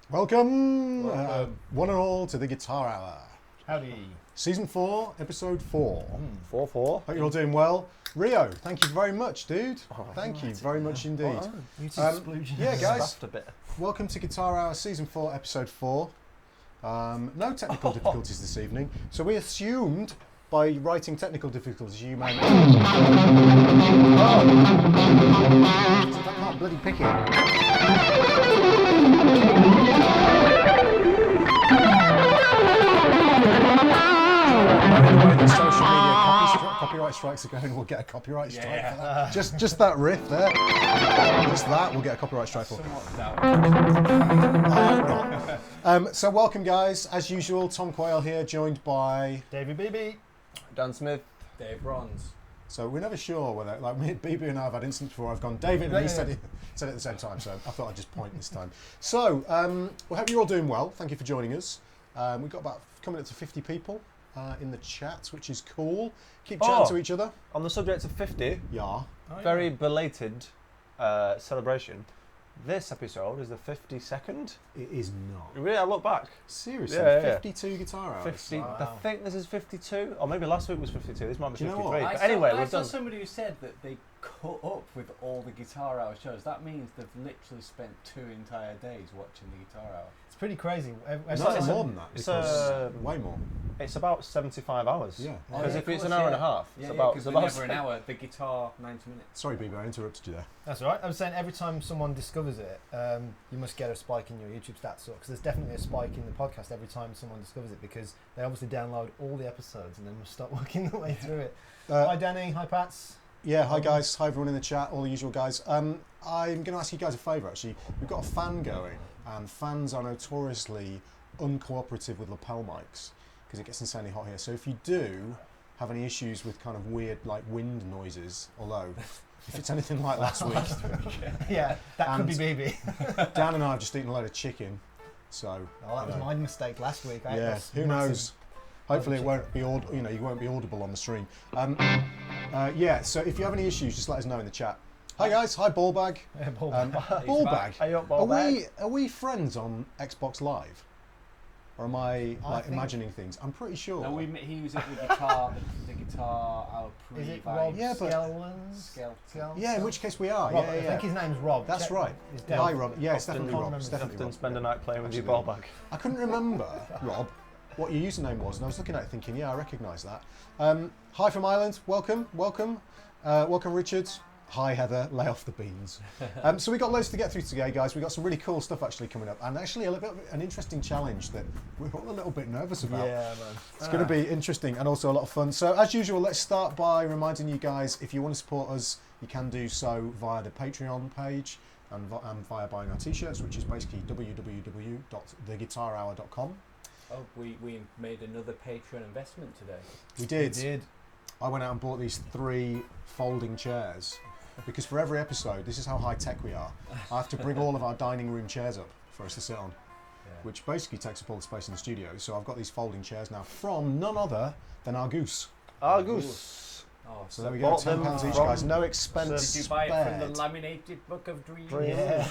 Welcome, one and all, to the Guitar Hour. Howdy. Season 4, Episode 4. 4-4. Hope you're all doing well. Rio, thank you very much, dude. Thank you very much indeed. Yeah, guys, welcome to Guitar Hour, Season 4, Episode 4. No technical difficulties this evening. So we assumed, by writing technical difficulties, you meant... I can't bloody pick it. Social media copyright strikes are going, we'll get a copyright strike for that. Just that riff there. Just that, we'll get a copyright strike for. So welcome guys, as usual, Tom Quayle here, joined by David Beebe. Dan Smith. Dave Bronze. So we're never sure whether, like me, BB and I have had instances before I've gone David and he said it at the same time, so I thought I'd just point this time. So, we hope you're all doing well. Thank you for joining us. We've got about coming up to 50 people in the chat, which is cool. Keep chatting to each other. On the subject of 50, very belated celebration. This episode is the 52nd. It is not. Really, I look back. Seriously, Yeah. 52 Guitar Hours. 50. Wow. I think this is 52, or maybe last week was 52. This might be Do you know 53. what? But anyway, I we've saw done. somebody who said that they caught up with all the Guitar Hour shows. That means they've literally spent 2 entire days watching the Guitar Hour. It's pretty crazy. It's not more than that. It's way more. It's about 75 hours. Yeah. Because if it's an course, hour and a half, Yeah, it's yeah, about. because It's they're about never an hour. The guitar, 90 minutes. Sorry, BB, I interrupted you there. That's all right. I was saying every time someone discovers it, you must get a spike in your YouTube stats. Because there's definitely a spike in the podcast every time someone discovers it, because they obviously download all the episodes and then must start working their way through it. Hi Danny, hi Pats. Yeah, hi guys, hi everyone in the chat, all the usual guys. I'm going to ask you guys a favour actually. We've got a fan going, and fans are notoriously uncooperative with lapel mics because it gets insanely hot here. So if you do have any issues with kind of weird like wind noises, although if it's anything like last week, Yeah, that could be And- BB. Dan and I have just eaten a load of chicken, so Oh, that was my mistake last week. yeah, who knows? Hopefully it won't be you won't be audible on the stream. Yeah, so if you have any issues, just let us know in the chat. Hi guys, hi Ballbag. Ballbag. Are you up, Ballbag? Are we friends on Xbox Live? Or am I like think- imagining things? I'm pretty sure. No, he was at the guitar, the Guitar Hour Is it pre-vibe. Rob Yeah, but- Skelton? Yeah, in which case we are. Rob, Yeah, I yeah. think his name's Rob. That's Check right. his Hi dad. Rob. Yeah, it's definitely can't Rob. It's remember. definitely Often Rob. spend a Yeah. night playing with your Absolutely. ball bag. I couldn't remember, Rob, what your username was, and I was looking at it thinking, yeah, I recognise that. Hi from Ireland. Welcome. Welcome, Richard. Hi Heather, lay off the beans. So we got loads to get through today, guys. We got some really cool stuff actually coming up, and actually a little bit of an interesting challenge that we're all a little bit nervous about. Yeah, man. It's going to be interesting and also a lot of fun. So as usual, let's start by reminding you guys, if you want to support us, you can do so via the Patreon page and via buying our t-shirts, which is basically www.theguitarhour.com. Oh, we made another Patreon investment today. We did. I went out and bought these 3 folding chairs because for every episode, this is how high tech we are. I have to bring all of our dining room chairs up for us to sit on, which basically takes up all the space in the studio. So I've got these folding chairs now from none other than our goose. Argus. Oh, So there we go, bought £10 them each, from- guys. No expense did you buy it from the spared. laminated Book of Dreams? Yeah.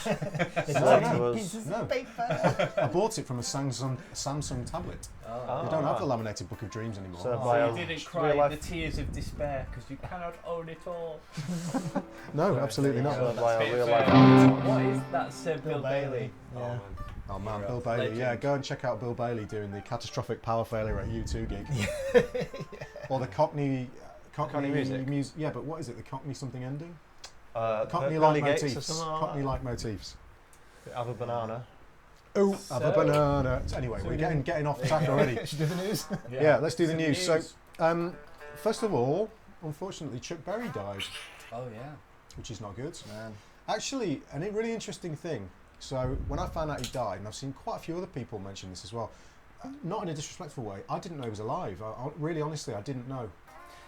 It's No, like no. pieces No. of paper. I bought it from a Samsung tablet. Oh. They don't have the laminated Book of Dreams anymore. So So by you didn't cry real life- the tears of despair because you cannot own it all. No, absolutely not. So by a real life. What is that? Bill Bill Bailey. Yeah. Oh, man. Oh man, Hero. Bill Bailey. Legend. Yeah, go and check out Bill Bailey doing the catastrophic power failure at U2 gig. Or the Cockney music. Yeah, but what is it? The Cockney something ending? Cockney Cockney-like Gates or motifs. something like Cockney-like motifs. that. Have a banana. Oh, have a So- banana. Anyway, we're getting off track already. Should we do the news? Yeah, let's do the Some news. So, First of all, unfortunately, Chuck Berry died, Oh yeah. which is not good. Man. Actually, a really interesting thing. So when I found out he died, and I've seen quite a few other people mention this as well, not in a disrespectful way, I didn't know he was alive. Really, honestly, I didn't know.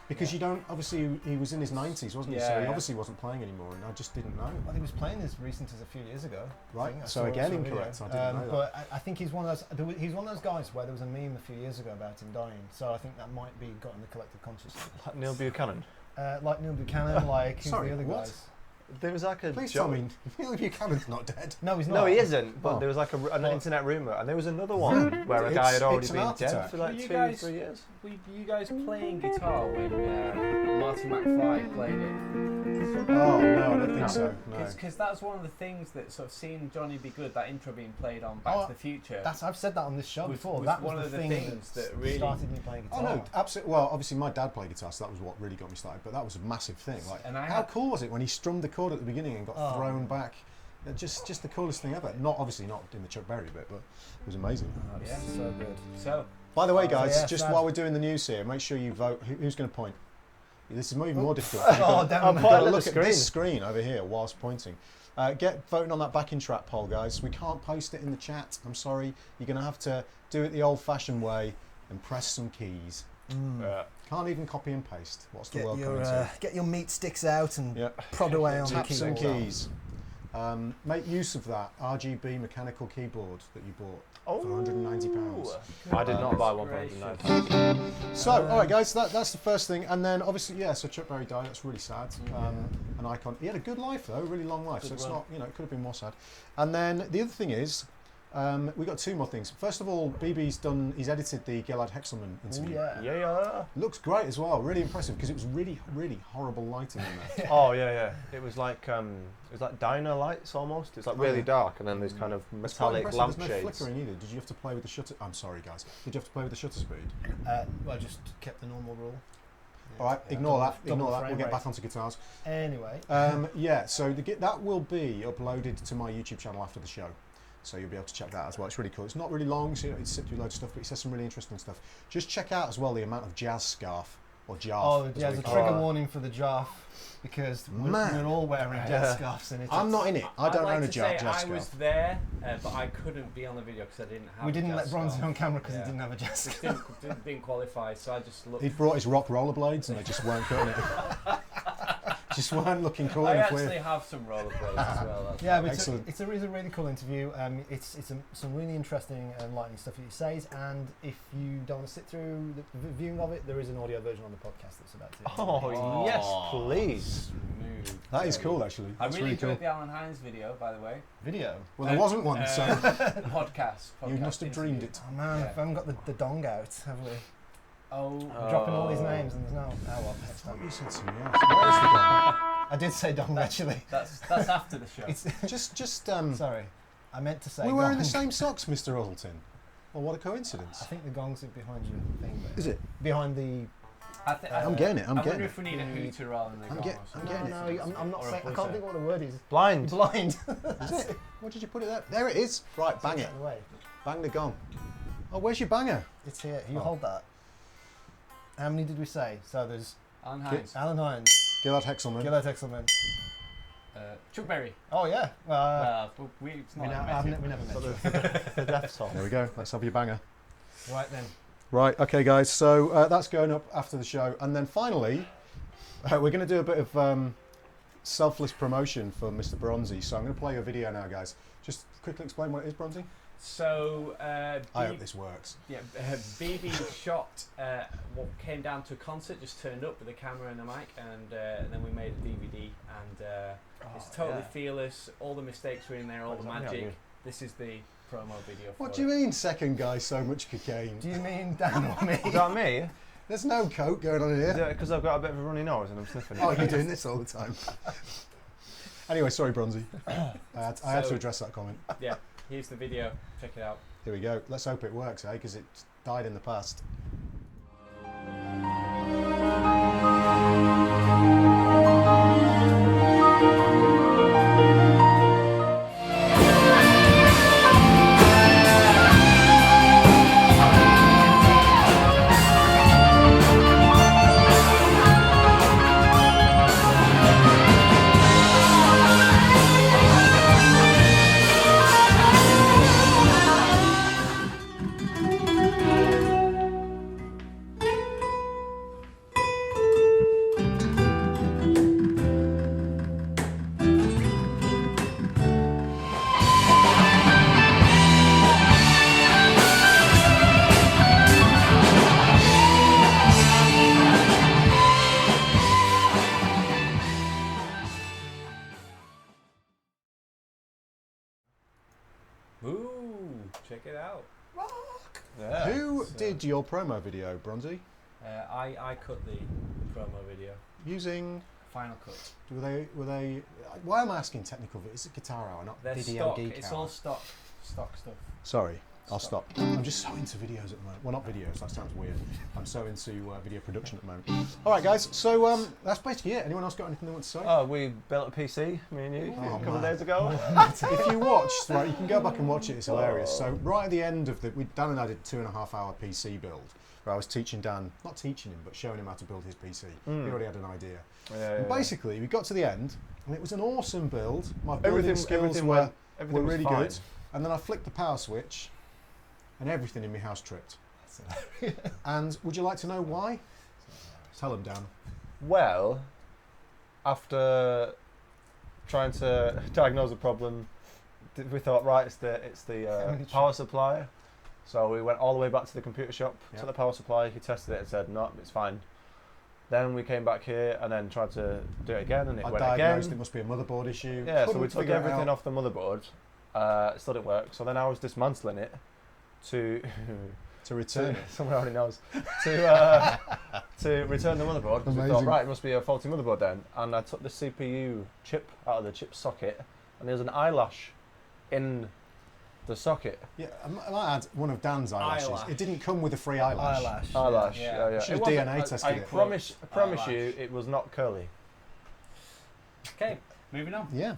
Because you don't, obviously, he was in his 90s, wasn't he? So he obviously wasn't playing anymore, and I just didn't know. I think he was playing as recent as a few years ago. Right, I so saw again, some video. incorrect. I didn't know that. But I think he's one of those guys where there was a meme a few years ago about him dying. So I think that might be got in the collective consciousness. Like Neil Buchanan. Like Neil Buchanan, like who's Sorry, the other what? guys? There was like a Please joke. tell me, Neil Buchanan's not dead. No, he's not. No, he isn't. But Oh. there was like an internet rumor, and there was another one where a guy had already It's an been art dead attack. for like Were you 2-3 years. Were you guys playing guitar when Marty McFly played it? Oh, no, I don't think so. No. Because that's one of the things that sort of seeing Johnny Be Good, that intro being played on Back Oh, to the Future. I've said that on this show Was- before. was That one was of the the thing things that really- started me playing Oh guitar. no, absolutely. Well, obviously my dad played guitar, so that was what really got me started. But that was a massive thing. Like, And I how had- cool was it when he strummed the chord at the beginning and got Oh. thrown back? Just the coolest thing ever. Not obviously not in the Chuck Berry bit, but it was amazing. Oh, it was Yeah. so good. So, By the way, So guys, yeah, just sad. while we're doing the news here, make sure you vote. Who's going to point? This is even more difficult. You've Oh, got, damn I'll it. you've put got it to at look the at this screen over here whilst pointing. Get voting on that backing track poll, guys. We can't post it in the chat. I'm sorry. You're going to have to do it the old-fashioned way and press some keys. Can't even copy and paste. What's the world coming to? Get your meat sticks out and Yeah. prod away on the Taps and keyboard. keys. Make use of that RGB mechanical keyboard that you bought for £190. I did not buy one for £190. So, all right, guys, that's the first thing. And then, obviously, yeah, so Chuck Berry died. That's really sad. An icon. He had a good life, though, a really long life. So it's not, it could have been more sad. And then the other thing is, we've got two more things. First of all, he's edited the Gilad Hexelman Oh, interview. yeah. Yeah. Looks great as well. Really impressive because it was really, really horrible lighting in there. Oh yeah. It was like diner lights almost. It's like really yeah. dark, and then there's kind of It's quite metallic impressive. There's no lampshades. flickering either. Did you have to play with the shutter? I'm sorry, guys. Did you have to play with the shutter speed? Well, I just kept the normal rule. All right, Yeah. ignore that. Double Ignore that. frame We'll get rate. back onto guitars. Anyway. Yeah, so that will be uploaded to my YouTube channel after the show. So you'll be able to check that as well. It's really cool. It's not really long, so it's sit through loads of stuff, but it says some really interesting stuff. Just check out as well the amount of jazz scarf, or jarf. Oh, as yeah, we there's a call trigger it. warning for the jarf because Man. we're all wearing jazz Yeah. scarves and it's I'm not in it. I don't I'd like own a to jazz say scarf. I was there, but I couldn't be on the video because I didn't have. We a didn't let jazz Bronzy scarf. on camera because Yeah. he didn't have a jazz Just scarf. didn't qualify, so I just looked. He brought his rock rollerblades and they just weren't cutting it. Just weren't looking cool I enough. actually have some rollerblades as well. That's Yeah, fine. but Excellent. it's a really cool interview. It's some really interesting and enlightening stuff that he says. And if you don't want to sit through the viewing of it, there is an audio version on the podcast that's about to. Oh yes, please. Smooth. That is Yeah. cool, actually. I That's really really cool. enjoyed the Alan Hines video, by the way. Video. Well, there wasn't one, so Podcast. you must have interview. dreamed it. Oh man, Yeah. we haven't got the dong out, have we? Oh, We're dropping all these names and there's no. Oh well, next What time. you said to me? Yes. Where is the gun? I did say dong actually. that's after the show. It's Just sorry, I meant to say. we're wearing the gong. same socks, Mr. Alton. Well, what a coincidence. I think the gongs are behind your thing. But Is it? behind the. I'm getting it. I'm I getting wonder it. if we need a hooter rather than a I'm gong. get- or I'm something. getting it. No, I'm not Or a saying. I can't buzzer. think what the word is. Blind. Blind. Is it? What did you put it there? There it is. Right, bang it. Out of the way. Bang the gong. Oh, where's your banger? It's here. You Oh. hold that. How many did we say? So there's Alan Hines. Alan Hines, Gilad Hexelman. Gilad Hexelman. Chuck Berry. Oh yeah. It's We, not we never met. The death song. There we go. Let's have your banger. Right then. Right, okay, guys. So that's going up after the show, and then finally, we're going to do a bit of selfless promotion for Mr. Bronzy. So I'm going to play you a video now, guys. Just quickly explain what it is, Bronzy. So, I hope this works. yeah, BB shot what came down to a concert, just turned up with a camera and a mic, and then we made a DVD, and it's totally fearless. All the mistakes were in there, all the magic. This is the promo video for What do you mean, second guy, so much cocaine? Do you mean Dan or me? Is that me? There's no coke going on here. Because I've got a bit of a runny nose and I'm sniffing it. Oh, you're doing this all the time. Anyway, sorry, Bronzy. I had to So- address that comment. Yeah, here's the video. Check it out. Here we go. Let's hope it works, eh? Because it died in the past. Check it out. Yeah. Who did your promo video, Bronzy? I cut the promo video. Using... Final Cut. Were they? Why am I asking technical? It's a Guitar Hour, not They're Video stock. Geek It's Hour. all stock stuff. Sorry, I'll stop. I'm just so into videos at the moment. Well, not videos. That sounds weird. I'm so into video production at the moment. All right, guys. So that's basically it. Anyone else got anything they want to say? Oh, we built a PC, me and you, a couple of days ago. If you watched, right, you can go back and watch it. It's hilarious. So right at the end of Dan and I did a 2.5 hour PC build. Where I was teaching Dan, not teaching him, but showing him how to build his PC. He already had an idea. And basically, we got to the end, and it was an awesome build. My building skills were really good. And then I flicked the power switch, and everything in my house tripped. And would you like to know why? Tell him, Dan. Well, after trying to diagnose the problem, we thought, right, it's the power supply. So we went all the way back to the computer shop, took the power supply, he tested it and said, no, it's fine. Then we came back here and then tried to do it again, and it went again. I diagnosed it must be a motherboard issue. Yeah, so we took everything off the motherboard, it still didn't work. So then I was dismantling it to return it. Someone already knows. To return the motherboard, because we thought, right, it must be a faulty motherboard then. And I took the CPU chip out of the chip socket, and there's an eyelash in the socket. Yeah, I might add one of Dan's eyelashes. It didn't come with a free eyelash. Eyelash. Yeah. Should have DNA tested I it. promise you, it was not curly. Okay, moving on. Yeah.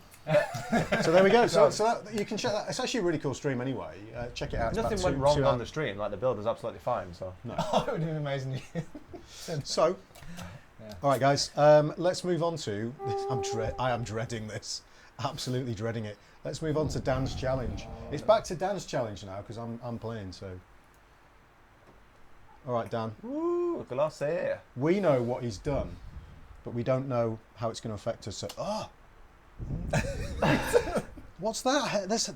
So there we go. So you can check that. It's actually a really cool stream anyway. Check it out. Nothing went wrong on the stream. Like the build was absolutely fine. So no. It would have been amazing. So, all right, guys. Let's move on to. I am dreading this. Absolutely dreading it. Let's move on to Dan's challenge. It's back to Dan's challenge now because I'm playing. So, all right, Dan. Ooh, glossy. We know what he's done, but we don't know how it's going to affect us. So, what's that? There's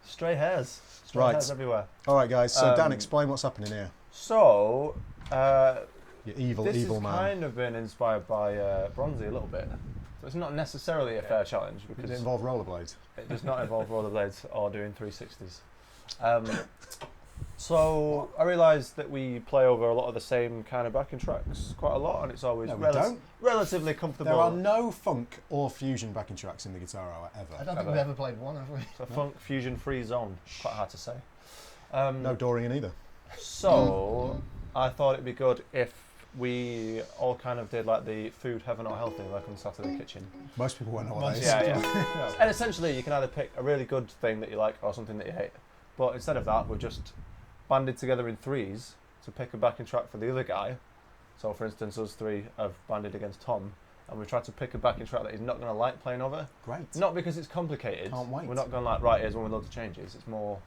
stray hairs. Stray hairs everywhere. All right, guys. So, Dan, explain what's happening here. So, you evil man. This has kind of been inspired by Bronzy a little bit. So it's not necessarily a fair challenge because does it involve rollerblades? It does not involve rollerblades or doing 360s. So I realised that we play over a lot of the same kind of backing tracks quite a lot, and it's always relatively comfortable. There are no funk or fusion backing tracks in the Guitar Hour ever. I don't think we've ever played one, have we? It's a funk fusion free zone. Quite hard to say. No Dorian either. So I thought it'd be good if we all kind of did like the food heaven or healthy, like on Saturday Kitchen. Most people won't know what that is. Yeah. And essentially you can either pick a really good thing that you like or something that you hate. But instead of that, we've just banded together in threes to pick a backing track for the other guy. So for instance, us three have banded against Tom, and we tried to pick a backing track that he's not going to like playing over. Great. Not because it's complicated. Can't wait. We're not going like, right, here's one with loads of changes. It's more...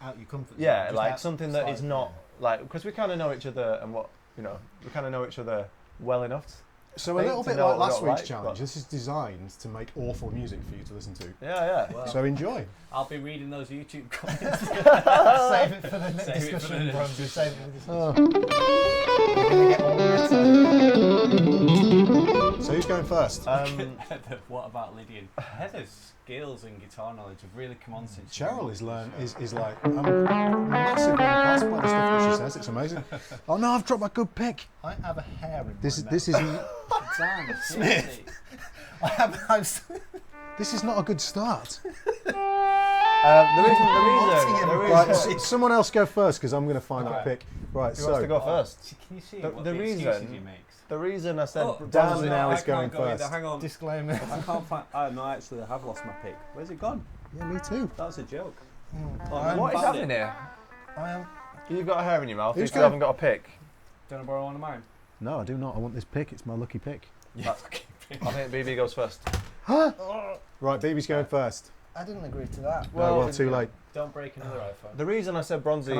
out your comfort zone. Yeah, like something that is not... like because we kind of know each other and what... You know, we kind of know each other well enough. So a little bit like last week's challenge, this is designed to make awful music for you to listen to. Yeah. Well, so enjoy. I'll be reading those YouTube comments. Save it for the next discussion. Save it for the discussion. So who's going first? What about Lydian? Heather's skills and guitar knowledge have really come on since. Cheryl is like I'm massively impressed by the stuff that she says. It's amazing. Oh no, I've dropped my good pick. I have a hair in my This mouth. isn't. Dan Smith. I have. This is not a good start. The reason. Right, someone else go first because I'm going to find that pick. Right, Who wants to go first? Can you see the reason he makes? The reason I said Dan now is going first. Hang on. Disclaimer. I can't find. Oh no, actually, I have lost my pick. Where's it gone? Yeah, me too. That's a joke. What is happening here? I am. You've got a hair in your mouth. You Who's still haven't got a pick. Do you want to borrow one of mine? No, I do not. I want this pick. It's my lucky pick. Yeah. I think BB goes first. Right, BB's going first. I didn't agree to that. Well, too late. Don't break another iPhone. The reason I said Bronzy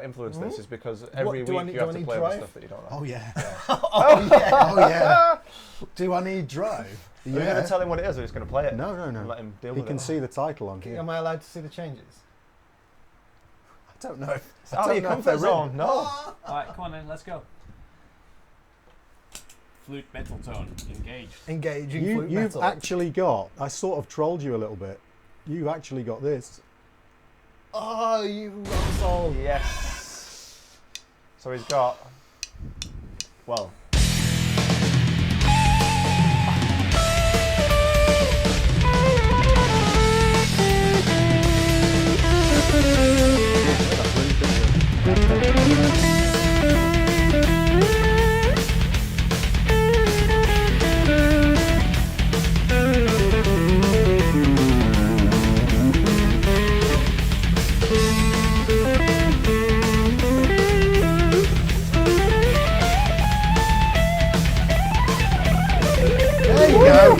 influenced this is because every week you have to play with stuff that you don't like. Oh yeah. Oh yeah. Oh yeah. Do I need drive? Are you going to tell him what it is, or are you just going to play it? No. And let him deal He with it. can see the title on here. Am I allowed to see the changes? I don't know. It's out of your comfort zone. No. Alright, come on then, let's go. Flute metal tone, engaged. Engaging flute You've metal. actually got. I sort of trolled you a little bit. You've actually got this. Oh, you asshole. Yes. So he's got. Well.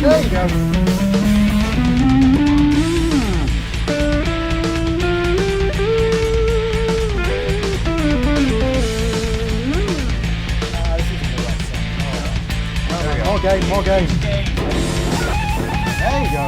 There you go. More game. There you go.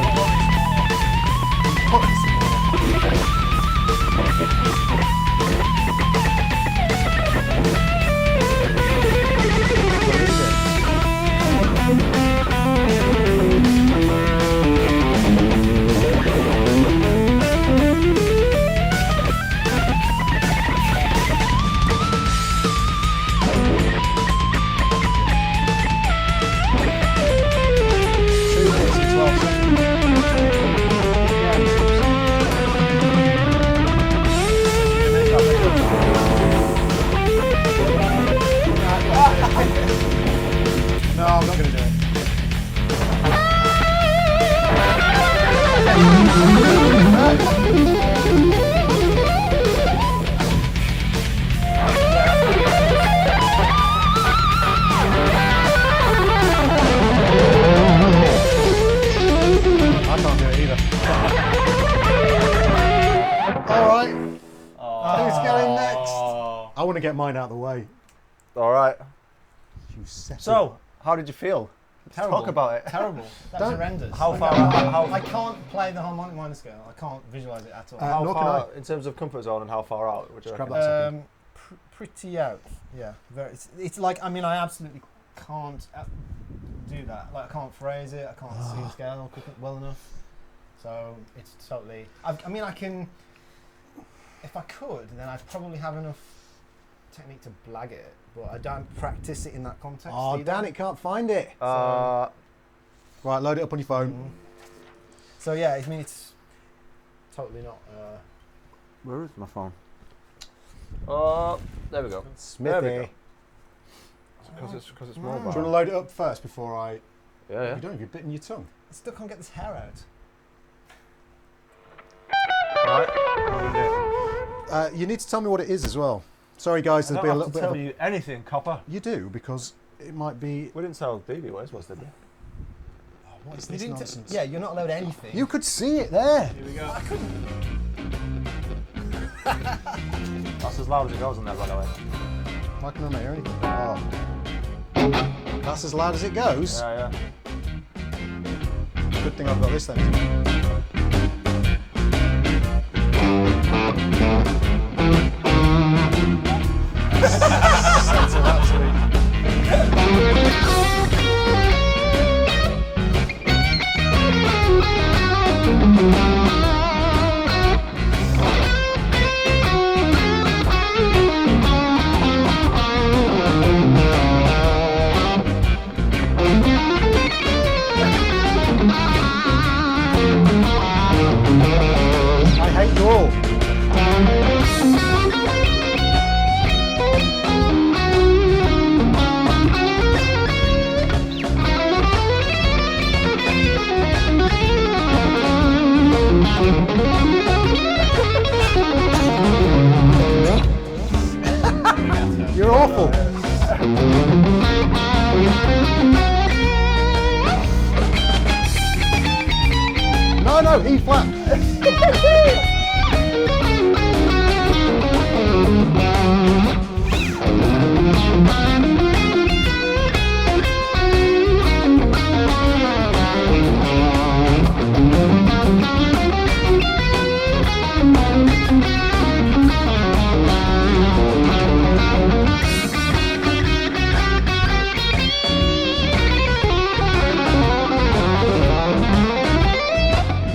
No, I'm not going to do it. I can't do it either. Alright. Who's going next? I want to get mine out of the way. All right. You set So, how did you feel? Terrible. Talk about it. Terrible. That's horrendous. How far? How I can't play the harmonic minor scale. I can't visualize it at all. How nor can far in terms of comfort zone and how far out would you Grab reckon? that second. Pretty out. Yeah. Very. It's like, I mean, I absolutely can't do that. Like, I can't phrase it. I can't see the scale well enough. So it's totally. I mean, I can. If I could, then I'd probably have enough technique to blag it, but I don't practice it in that context. Oh, either. Dan, it can't find it. Uh, Right, load it up on your phone. So yeah, I mean, it's totally not. Where is my phone? There we go. Smithy. There we go. Because it's mobile. Do you want to load it up first before I... Yeah. You don't, you're bitten your tongue. I still can't get this hair out. Right. What are we doing? You need to tell me what it is as well. Sorry guys, I there'll don't be a have little to bit tell of a... you anything, Copper. You do, because it might be... We didn't tell Davey what his was, did we? Oh, what is You this didn't nonsense? yeah, you're not allowed anything. You could see it there. Here we go. That's as loud as it goes on there, by the way. I can hear anything. Oh. That's as loud as it goes. Yeah. Good thing I've got this then. Settle that to I hate you all. You're awful. No, E flat.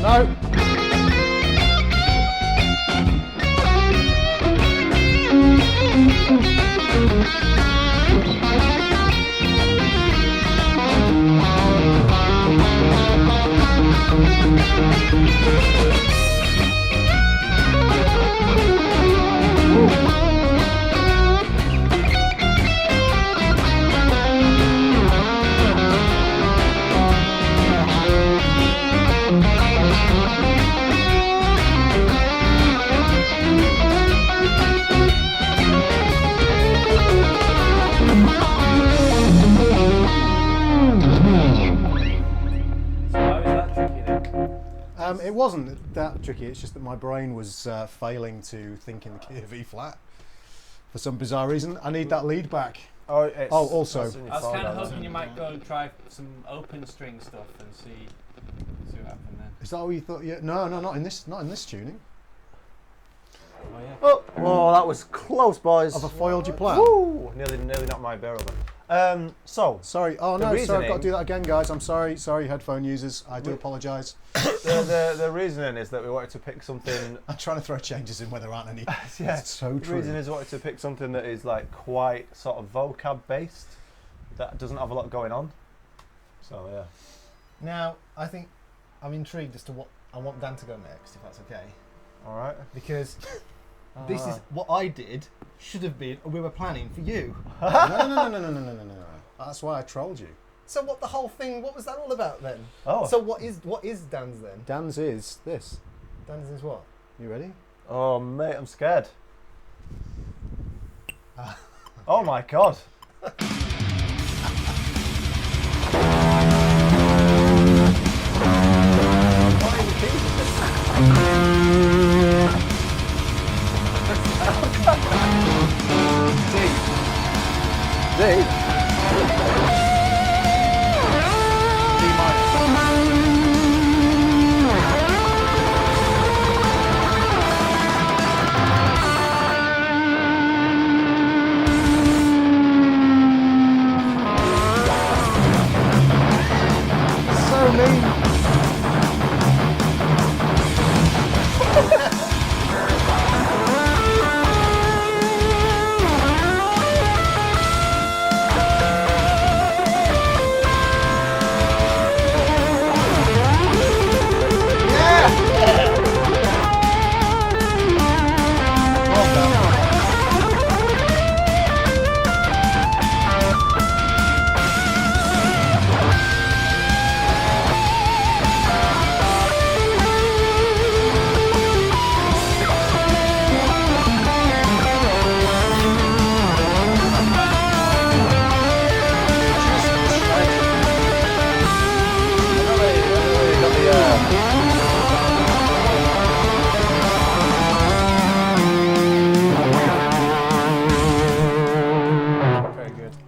No. It wasn't that tricky, it's just that my brain was failing to think in the key of E flat for some bizarre reason. I need that lead back. Also. I was kind of hoping you might go and try some open string stuff and see what happened then. Is that what you thought? Yeah. No, not in this tuning. Oh yeah. Oh, whoa, that was close, boys. Have I foiled your plan? Woo! Nearly knocked my bear over. Sorry. Oh no, sorry, I've got to do that again, guys. I'm sorry, headphone users. I do apologise. The reasoning is that we wanted to pick something. I'm trying to throw changes in where there aren't any. Yeah, it's so true. The reason is we wanted to pick something that is like quite sort of vocab based, that doesn't have a lot going on. So yeah. Now, I think I'm intrigued as to what I want Dan to go next, if that's okay. All right. Because this is what I did. Should have been. We were planning for you. No. That's why I trolled you. So what the whole thing? What was that all about then? Oh. So what is Dan's then? Dan's is this. Dan's is what? You ready? Oh mate, I'm scared. Oh my god. Dave. So mean.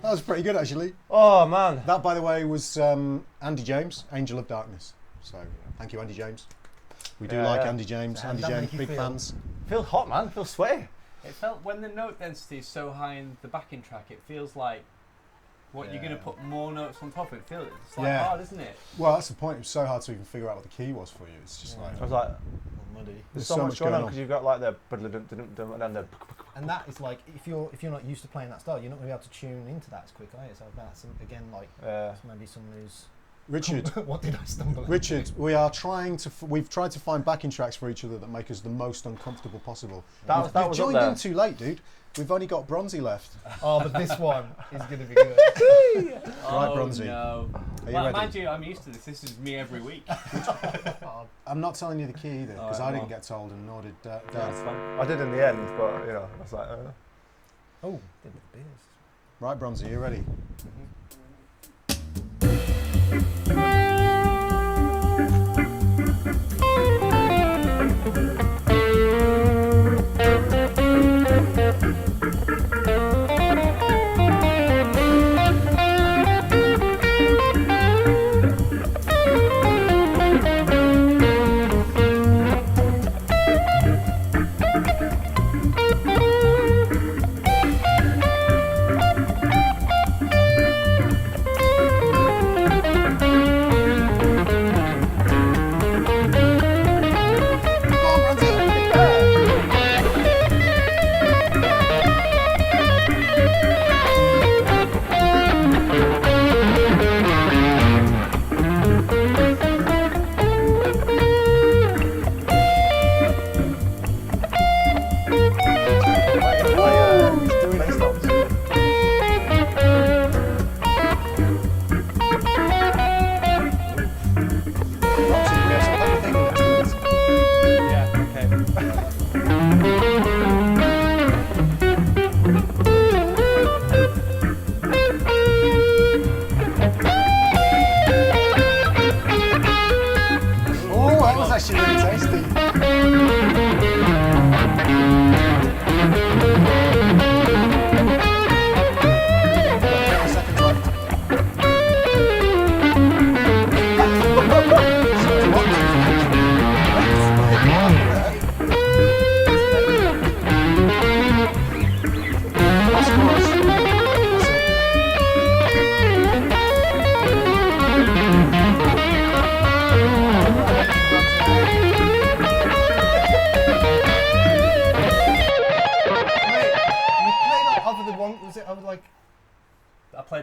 That was pretty good, actually. Oh man. That, by the way, was Andy James, Angel of Darkness. So, thank you, Andy James. We do like Andy James. How Andy did that James, make you big feel? fans. Feel hot, man. Feel sweaty. It felt when the note density is so high in the backing track, it feels like you're going to put more notes on top of it. It's like hard, isn't it? Well, that's the point. It was so hard to even figure out what the key was for you. It's just like I was like, Muddy. there's so much going on because you've got like the and the. And that is like if you're not used to playing that style, you're not going to be able to tune into that as quick, are you? So that's again like maybe someone who's. Richard. What did I stumble into? Richard, we've tried to find backing tracks for each other that make us the most uncomfortable possible. That You've was joined up there. in too late, dude. We've only got Bronzy left. Oh, but this one is going to be good. Right, Bronzy. No. Are you Well, ready? mind you, I'm used to this. This is me every week. I'm not telling you the key either, because Alright, I didn't well. get told, and nor did That's Dan. fine. I did in the end, but you know, I was like, Oh, did the beers. Right, Bronzy, you ready?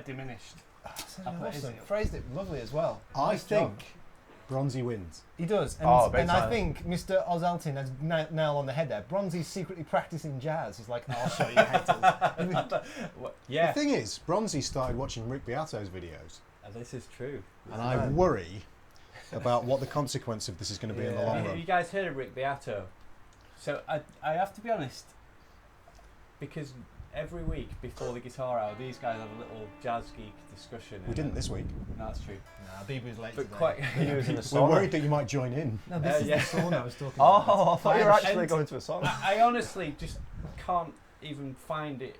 play diminished. Awesome. Phrased it lovely as well. I Nice job. think Bronzy wins. He does, Big and I time. think Mr. Ozaltin has nail on the head there. Bronzy's secretly practicing jazz. He's like, I'll show you haters. Yeah, The thing is, Bronzy started watching Rick Beato's videos, this is true. and I worry about what the consequence of this is going to be in the long Have run. you guys heard of Rick Beato? So I have to be honest, because every week before the guitar hour, these guys have a little jazz geek discussion. We didn't this week. No, that's true. Nah, BB's late But today. quite. He was in a We're sauna. worried that you might join in. No, this is yeah. the sauna I was talking Oh, about. I thought you were actually And- going to a song. I honestly just can't even find it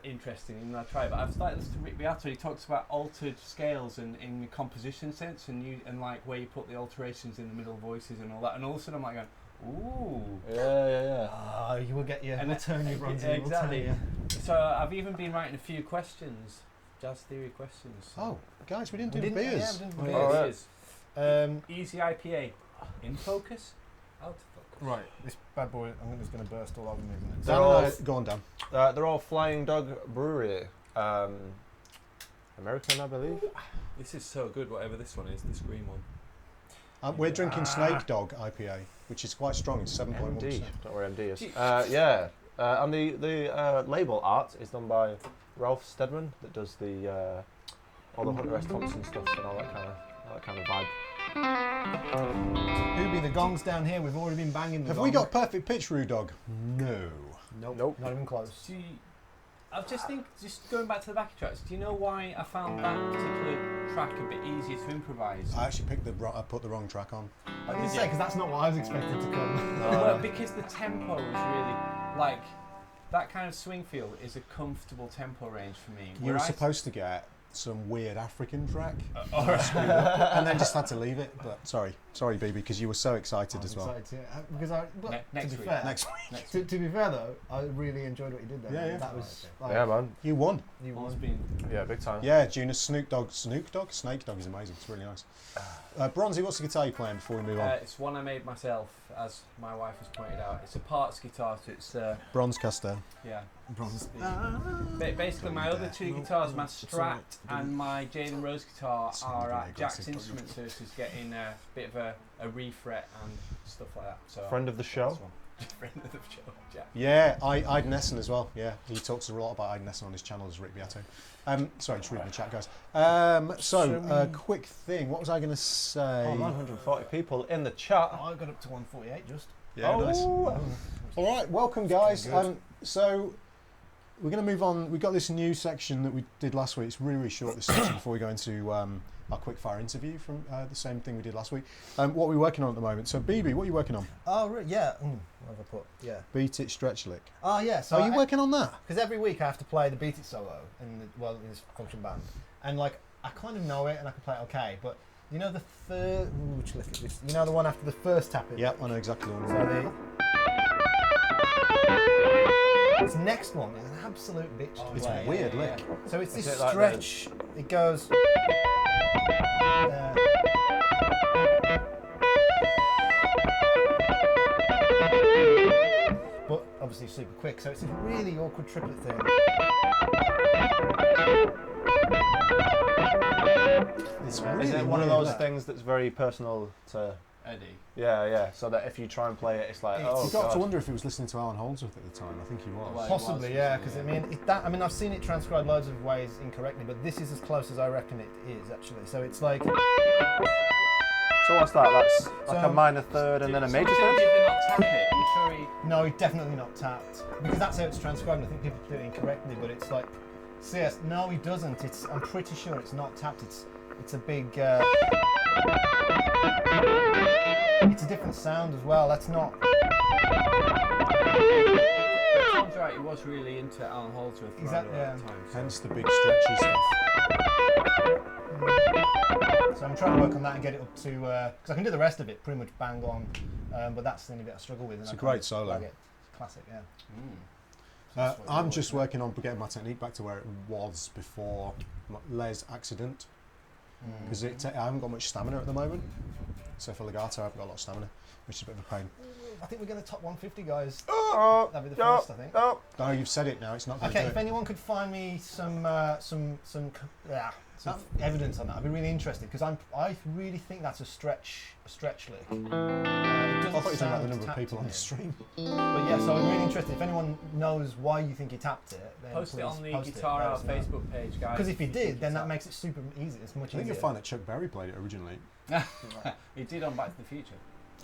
interesting, even though I try. But I've started listening to Rick Beato. He talks about altered scales and in the composition sense, and like where you put the alterations in the middle voices and all that. And all of a sudden, I'm like going, ooh. Yeah. Ah, you will get you. And We'll turn you, Bronzy. yeah, We'll turn exactly. you. So I've even been writing a few questions, jazz theory questions. Oh, guys, we didn't We do didn't- beers. yeah, we didn't do Here beers. it is. Um, Easy IPA, in focus, out of focus. right, this bad boy, I'm just going to burst all over me, isn't it? They're Dan, all- go on, Dan. They're all Flying Dog Brewery. American, I believe. This is so good, whatever this one is, this green one. We're drinking Snake Dog IPA, which is quite strong. It's 7.1%. MD. Don't worry, MD is. Yeah. And the label art is done by Ralph Steadman, that does the all the Hunter S. Thompson stuff and all that kind of vibe. Who be the gongs down here? We've already been banging the Have gong. we got perfect pitch, Rue Dog? No. Nope. Not even close. Do you, I just going back to the backing tracks. Do you know why I found that particular track a bit easier to improvise? I actually I put the wrong track on. I didn't say, because that's not what I was expecting to come. Well, because the tempo is really like that kind of swing feel is a comfortable tempo range for me. You were Whereas- supposed to get some weird African track, all right. and then just had to leave it. But sorry, BB, because you were so excited as well. Because I, well, next to be week. fair, Next week, to be fair though, I really enjoyed what you did there. Yeah, yeah. That was like, Yeah, man. you won. you All's won. been Yeah, big time. Yeah, Junior, Snake Dog is amazing. It's really nice. Bronzy, what's the guitar you playing before we move on? it's one I made myself, as my wife has pointed out. It's a parts guitar, so it's Bronzecaster. yeah. Bronze. Basically, my other two guitars, my Strat and my Jade and Rose guitar, It's are really at Jack's aggressive, don't Instrument Services getting a bit of a refret and stuff like that. So Friend of the show. that's one. Friend of the show, Jack. Yeah, Iden Essen as well. Yeah, he talks a lot about Iden Essen on his channel as Rick Beato. Sorry, just reading the chat, guys. Quick thing. What was I going to say? Oh, 140 people in the chat. I got up to 148 just. Yeah, nice. Oh. All right, welcome, guys. Good. So we're going to move on. We've got this new section that we did last week. It's really, really short, this section, before we go into our quickfire interview from the same thing we did last week. What are we working on at the moment? So, BB, what are you working on? Oh, really? Yeah. What have I put? Yeah. Beat It, Stretch Lick. Oh, yeah. So Are you working on that? Because every week I have to play the Beat It solo in this function band, and like I kind of know it and I can play it okay, but you know the third, which lick it is? You know the one after the first tapping. Yep, I know exactly what So I'm doing. this next one is an absolute bitch to It's play. a weird lick. So it's this Is it like stretch. It goes. But obviously super quick, so it's a really awkward triplet thing. It's Is really it one of weird those lick. things that's very personal to? Eddie. Yeah. So that if you try and play it, it's like, oh You've got to god. wonder if he was listening to Alan Holdsworth at the time. I think he was. Well, Possibly, it was, yeah, wasn't because it? I mean, I've seen it transcribed loads of ways incorrectly, but this is as close as I reckon it is actually. So it's like, So what's that? That's like So- a minor third and then a major Did third. they not tap it? I'm sure he. no, definitely not tapped, because that's how it's transcribed. I think people do it incorrectly, but it's like, CS. No, he doesn't. I'm pretty sure it's not tapped. It's a big. It's a different sound as well. That's not. Tom's right. He was really into Alan Holdsworth Exactly, at yeah. the time. So. Hence the big stretchy stuff. So I'm trying to work on that and get it up to, because I can do the rest of it pretty much bang on, but that's the only bit I struggle with. And It's I a great can't solo. flag it. It's classic, yeah. That's what I'm you're just working on getting my technique back to where it was before Les accident, because I haven't got much stamina at the moment. So for legato, I've got a lot of stamina, which is a bit of a pain. I think we're going to top 150, guys. Oh, That'd be the first, I think. oh. No, you've said it now. It's not going to Okay, do if it. anyone could find me some evidence on that, I'd be really interested because I really think that's a stretch lick. I thought you were talking about the number of people on the stream. But yeah, so I'm really interested. If anyone knows why you think he tapped it, then Post it on the post Guitar let Hour us know. Facebook page, guys. Because if he you think did, then it's that up. makes it super easy. It's much I think easier. you'll find that Chuck Berry played it originally. He did on Back to the Future.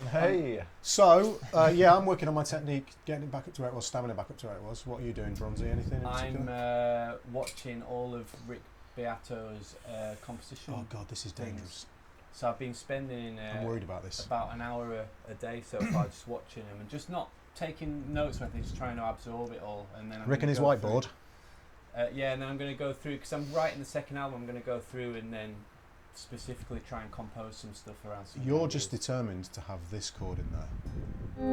Hey. So, yeah, I'm working on my technique, getting it back up to where it was, stamina back up to where it was. What are you doing, Bronzy? Anything in I'm particular? watching all of Rick Beato's composition. Oh, God, this is dangerous. So I've been spending I'm worried about this. about an hour a day so far just watching him and just not taking notes or anything, just trying to absorb it all. And then I'm Rick and gonna his go whiteboard. through- yeah, and then I'm going to go through, because I'm writing the second album, I'm going to go through and then specifically try and compose some stuff around some You're ideas. just determined to have this chord in there. Yeah,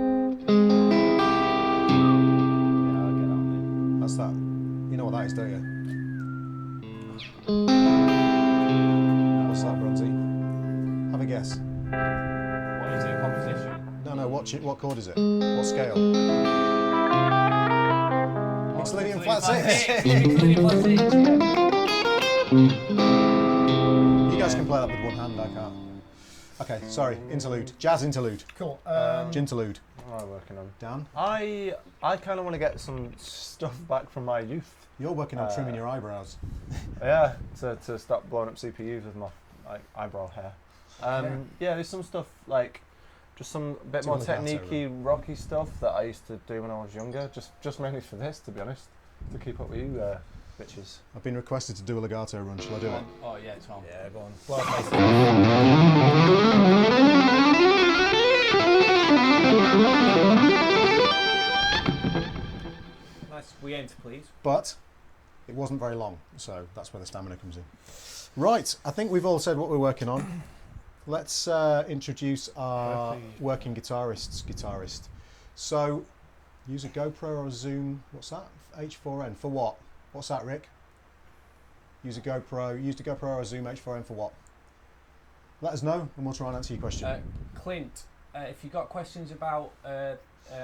I'll get on That's that. You know what that is, don't you? What's that, Bronzy? Have a guess. there. What is it, composition? No, watch it. What chord is it? What scale? Mixolydian flat six. Mixolydian flat six, yeah. You guys can play that with one hand, I can't. Okay, sorry. Interlude. Jazz interlude. Cool. Ginterlude. What am I working on? Dan, I kind of want to get some stuff back from my youth. you're working on trimming your eyebrows. Yeah, to stop blowing up CPUs with my eyebrow hair. Yeah, there's some stuff like just some bit Some more legato, techniquey, rocky stuff that I used to do when I was younger. Just mainly for this, to be honest, to keep up with you bitches. I've been requested to do a legato run. Shall I do it? Oh, yeah, Tom. Yeah, go on. Blow up Nice. We aim to please. But it wasn't very long, so that's where the stamina comes in. Right, I think we've all said what we're working on. Let's introduce our working guitarist. So, use a GoPro or a Zoom. What's that? H4n for what? What's that, Rick? Use a GoPro. Used a GoPro or a Zoom H4n for what? Let us know, and we'll try and answer your question. Clint, if you've got questions about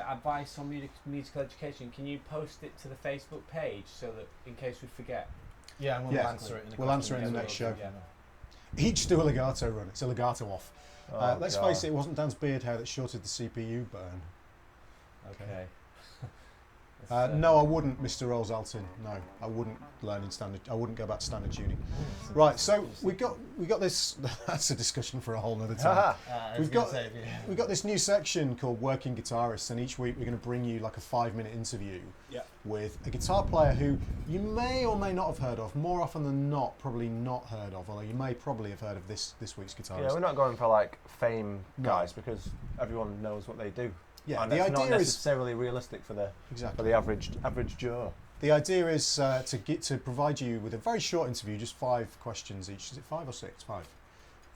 advice on musical education, can you post it to the Facebook page so that in case we forget? Yeah, and we'll Yeah. answer it in the We'll answer it in the question next as show. well. Each do a legato run. It's a legato off. Oh, Let's God. face it, it wasn't Dan's beard hair that shorted the CPU burn. Okay. No, I wouldn't, Mr. Rolls-Alton. No, I wouldn't learn in standard. I wouldn't go back to standard tuning. Right, so we got this. That's a discussion for a whole nother time. We've got this new section called Working Guitarists, and each week we're going to bring you like a 5-minute interview with a guitar player who you may or may not have heard of. More often than not, probably not heard of. Although you may probably have heard of this week's guitarist. Yeah, we're not going for like fame No. guys because everyone knows what they do. Yeah, and the it's not idea is necessarily realistic for the exactly. average Joe. The idea is to provide you with a very short interview, just 5 questions each. Is it 5 or 6? 5.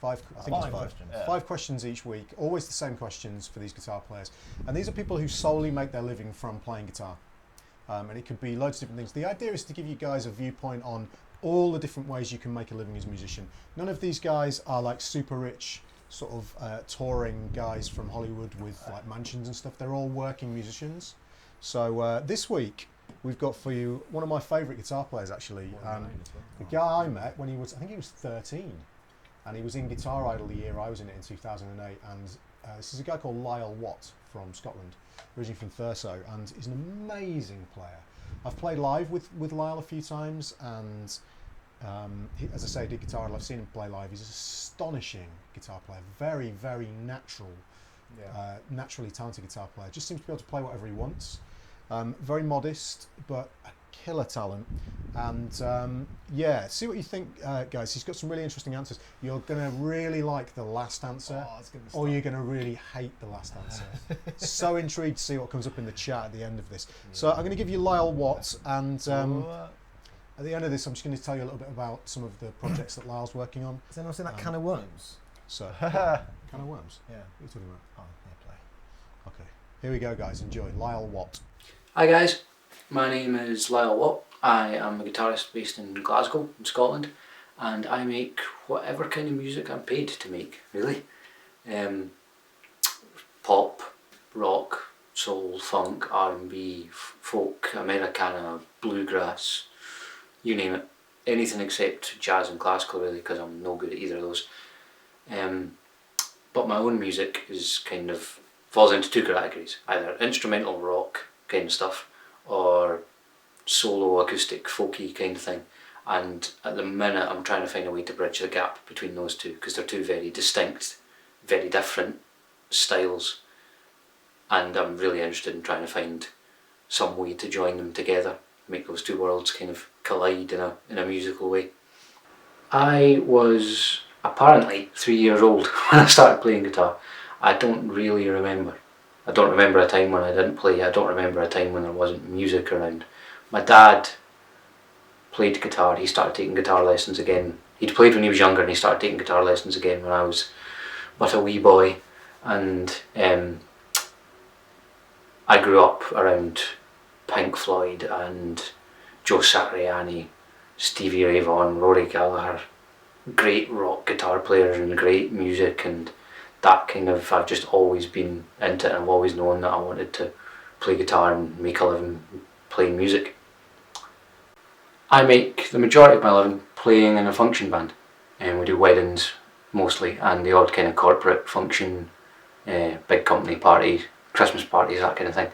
5. I think it's 5. questions. Yeah. 5 questions each week. Always the same questions for these guitar players, and these are people who solely make their living from playing guitar. And it could be loads of different things. The idea is to give you guys a viewpoint on all the different ways you can make a living as a musician. None of these guys are like super rich, sort of touring guys from Hollywood with like mansions and stuff. They're all working musicians. So this week we've got for you one of my favourite guitar players actually. The guy I met when he was, I think he was 13, and he was in Guitar Idol the year I was in it in 2008. And this is a guy called Lyle Watt from Scotland, originally from Thurso, and he's an amazing player. I've played live with Lyle a few times, and as I say, I did Guitar Idol. I've seen him play live. He's an astonishing guitar player, very, very natural, naturally talented guitar player. Just seems to be able to play whatever he wants. Very modest, but a killer talent. And yeah, see what you think, guys. He's got some really interesting answers. You're going to really like the last answer, or you're going to really hate the last answer. So intrigued to see what comes up in the chat at the end of this. So I'm going to give you Lyle Watt, and at the end of this, I'm just going to tell you a little bit about some of the projects that Lyle's working on. Has anyone seen that Can of Worms? So, Can of Worms? Yeah. What are you talking about? Oh, yeah, play. Okay, here we go, guys. Enjoy. Lyle Watt. Hi guys, my name is Lyle Watt. I am a guitarist based in Glasgow, in Scotland, and I make whatever kind of music I'm paid to make, really. Pop, rock, soul, funk, R&B, folk, Americana, bluegrass, you name it. Anything except jazz and classical, really, because I'm no good at either of those. But my own music is kind of falls into two categories: either instrumental rock kind of stuff, or solo acoustic folky kind of thing. And at the minute, I'm trying to find a way to bridge the gap between those two, because they're two very distinct, very different styles, and I'm really interested in trying to find some way to join them together, make those two worlds kind of collide in a musical way. I was apparently 3 years old when I started playing guitar. I don't really remember. I don't remember a time when I didn't play. I don't remember a time when there wasn't music around. My dad played guitar. He started taking guitar lessons again. He'd played when he was younger, and he started taking guitar lessons again when I was but a wee boy. And I grew up around Pink Floyd and Joe Satriani, Stevie Ray Vaughan, Rory Gallagher, great rock guitar players and great music, and that kind of, I've just always been into it, and I've always known that I wanted to play guitar and make a living playing music. I make the majority of my living playing in a function band, and we do weddings mostly, and the odd kind of corporate function, big company parties, Christmas parties, that kind of thing.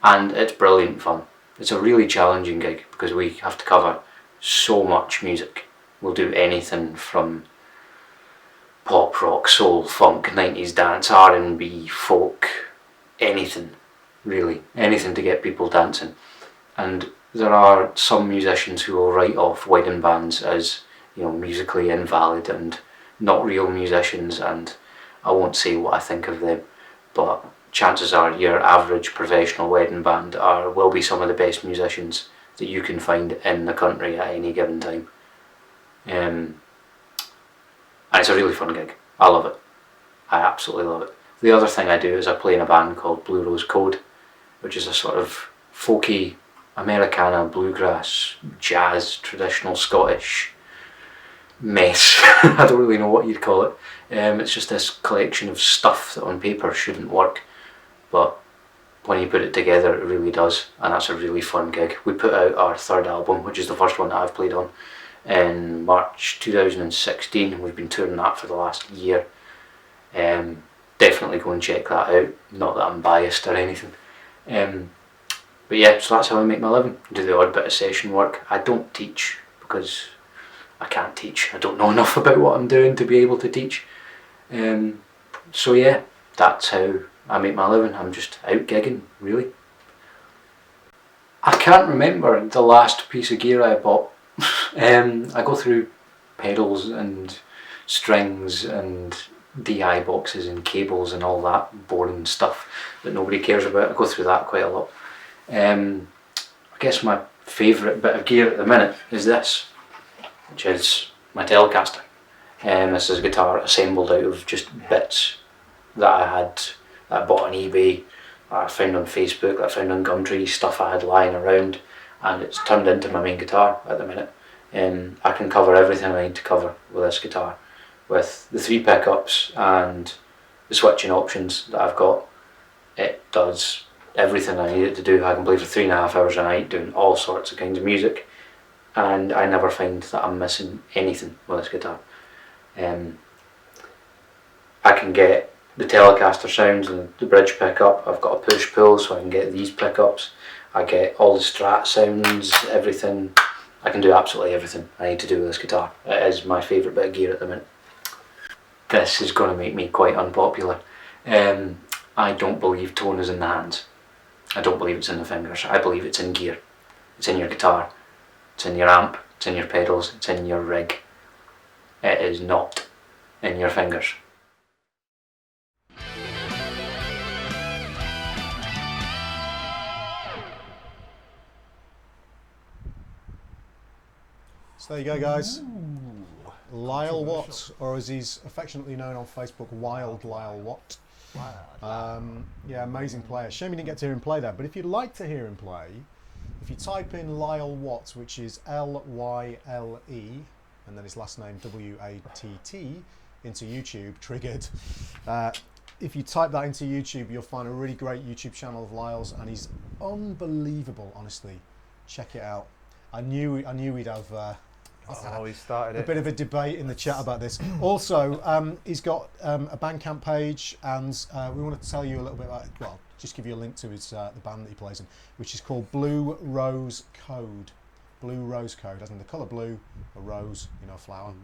And it's brilliant fun. It's a really challenging gig because we have to cover so much music. We'll do anything from pop, rock, soul, funk, 90s dance, R&B, folk, anything really, anything to get people dancing. And there are some musicians who will write off wedding bands as, you know, musically invalid and not real musicians, and I won't say what I think of them, but chances are your average professional wedding band will be some of the best musicians that you can find in the country at any given time. And it's a really fun gig. I love it. I absolutely love it. The other thing I do is I play in a band called Blue Rose Code, which is a sort of folky Americana, bluegrass, jazz, traditional Scottish mess. I don't really know what you'd call it. It's just this collection of stuff that on paper shouldn't work, but when you put it together it really does, and that's a really fun gig. We put out our third album, which is the first one that I've played on, in March 2016, and we've been touring that for the last year. Definitely go and check that out, not that I'm biased or anything. But yeah, so that's how I make my living. Do the odd bit of session work. I don't teach because I can't teach. I don't know enough about what I'm doing to be able to teach. So yeah, that's how I make my living. I'm just out gigging, really. I can't remember the last piece of gear I bought. I go through pedals and strings and DI boxes and cables and all that boring stuff that nobody cares about. I go through that quite a lot. I guess my favourite bit of gear at the minute is this, which is my Telecaster. This is a guitar assembled out of just bits that I bought on eBay, that I found on Facebook, that I found on Gumtree, stuff I had lying around, and it's turned into my main guitar at the minute. I can cover everything I need to cover with this guitar, with the 3 pickups and the switching options that I've got. It does everything I need it to do. I can play for 3.5 hours a night doing all sorts of kinds of music, and I never find that I'm missing anything with this guitar. I can get the Telecaster sounds and the bridge pickup. I've got a push pull, so I can get these pickups. I get all the Strat sounds, everything. I can do absolutely everything I need to do with this guitar. It is my favourite bit of gear at the minute. This is going to make me quite unpopular. I don't believe tone is in the hands. I don't believe it's in the fingers. I believe it's in gear. It's in your guitar. It's in your amp. It's in your pedals. It's in your rig. It is not in your fingers. So there you go, guys. Lyle Watt, or as he's affectionately known on Facebook, Wild Lyle Watt. Yeah, amazing player. Shame you didn't get to hear him play that, but if you'd like to hear him play, if you type in Lyle Watt, which is Lyle, and then his last name Watt, into YouTube, triggered. If you type that into YouTube, you'll find a really great YouTube channel of Lyle's, and he's unbelievable, honestly. Check it out. I knew we'd have he started a bit of a debate in the chat about this. Also, he's got a Bandcamp page, and we want to tell you a little bit about, well, just give you a link to his the band that he plays in, which is called Blue Rose Code. Blue Rose Code, as in the colour blue, a rose, a flower,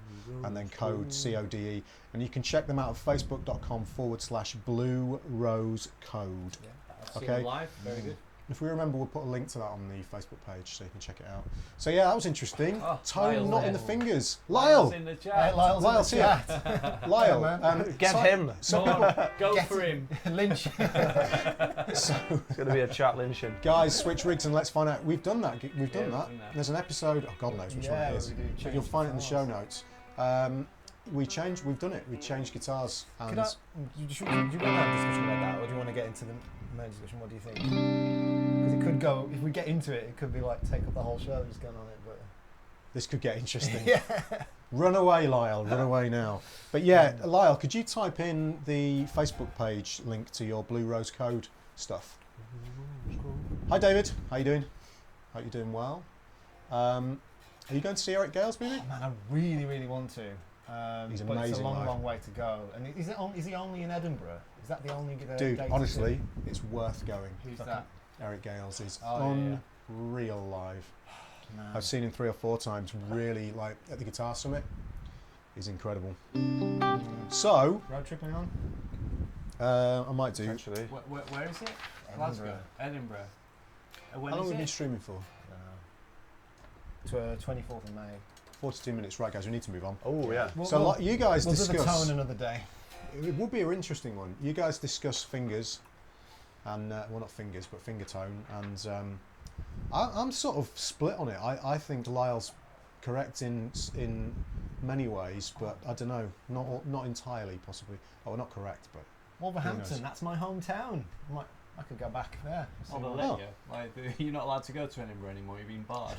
and then code, C-O-D-E. And you can check them out at facebook.com/Blue Rose Code. Yeah, I've seen Okay. them live. Very good. If we remember, we'll put a link to that on the Facebook page so you can check it out. So yeah, that was interesting. Oh, Tone Lyle's not there. in the fingers. Lyle's Lyle! in the chat. Lyle's in the here. chat. Lyle, Get so- him. So Go people, on, go Get for him. Lynch. so It's going to be a chat lynching. guys, switch rigs and let's find out. We've done that. We've done Yeah, that. we've done that. There's an episode. Oh, God knows which one it is. But you'll find it in the show notes. We've done it. We changed guitars. And Do you want to have a discussion about that, or do you want to get into the main discussion? What do you think? Because it could go, if we get into it, it could be like take up the whole show just going on it. But this could get interesting. yeah. Run away, Lyle. Run away now. But yeah, Lyle, could you type in the Facebook page link to your Blue Rose Code stuff? Hi, David. How you doing? Hope you're doing well. Are you going to see Eric Gales, maybe? Oh, man, I really, really want to. He's but it's a amazing long, live. long way to go. And is he only in Edinburgh? Is that the only Dude, date honestly, it's worth going. Who's Fucking that? Eric Gales is Oh, yeah. unreal live. Man. I've seen him 3 or 4 times, really, like at the Guitar Summit. He's incredible. So, Road tripping on? I might do. Actually. Where is it? Edinburgh. Glasgow. Edinburgh. When How long is have we been it? streaming for? To 24th of May. 42 minutes. Right, guys, we need to move on. Oh, yeah. So, like, you guys We'll do the discuss. tone another day. It would be an interesting one. You guys discuss fingers, and well, not fingers, but finger tone, and I'm sort of split on it. I think Lyle's correct in many ways, but I don't know, not entirely, possibly. Oh, not correct, but Wolverhampton, that's my hometown. I could go back there. Oh, they'll let you. Like, you're not allowed to go to Edinburgh anymore. You've been barred.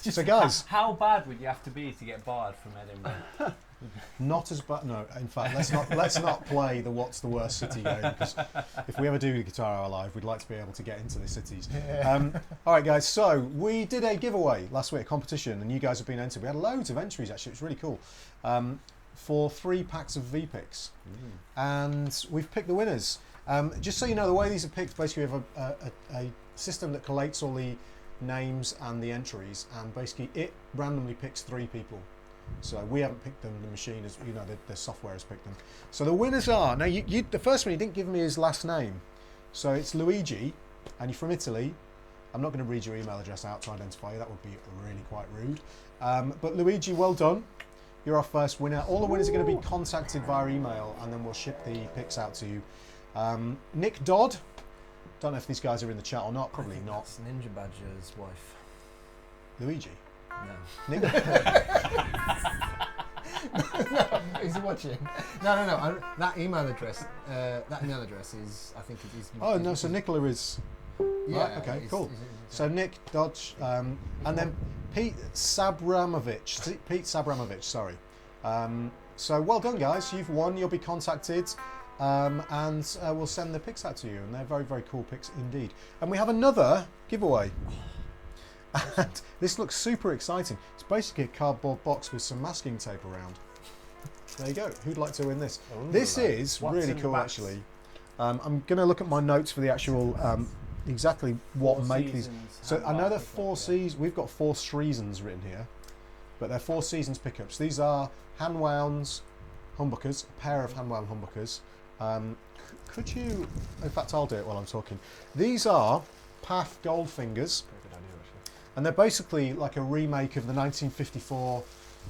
so guys, How bad would you have to be to get barred from Edinburgh? not as bad. No, in fact, let's not play the what's the worst city game, because if we ever do the Guitar Hour live, we'd like to be able to get into the cities. All right, guys. So we did a giveaway last week, a competition, and you guys have been entered. We had loads of entries actually. It was really cool. For 3 packs of V-Picks, and we've picked the winners. Just so you know, the way these are picked, basically we have a system that collates all the names and the entries, and basically it randomly picks 3 people. So we haven't picked them, the machine is, the software has picked them. So the winners are, now the first one, you didn't give me his last name. So it's Luigi, and you're from Italy. I'm not going to read your email address out to identify you, that would be really quite rude. But Luigi, well done. You're our first winner. All the winners are going to be contacted via email, and then we'll ship the picks out to you. Nick Dodd, don't know if these guys are in the chat or not, probably not. That's Ninja Badger's wife. Luigi? No. Nick? No, is he watching? No. That email address is, I think it is. Oh, no, so Nicola is... Yeah. Right, okay, he's- cool. he's- So Nick Dodge, and then Pete Sabramovich, sorry. So well done, guys. You've won. You'll be contacted, and we'll send the pics out to you. And they're very, very cool pics indeed. And we have another giveaway. And this looks super exciting. It's basically a cardboard box with some masking tape around. There you go. Who'd like to win this? This is What's really in the cool, box? actually. I'm going to look at my notes for the actual exactly what Four make these. Seasons, So I know they're handbag 4 pickup, yeah. seasons. We've got 4 seasons written here, but they're 4 seasons pickups. These are hand wounds humbuckers, a pair of hand wound humbuckers. Could you? In fact, I'll do it while I'm talking. These are Path Goldfingers, and they're basically like a remake of the 1954.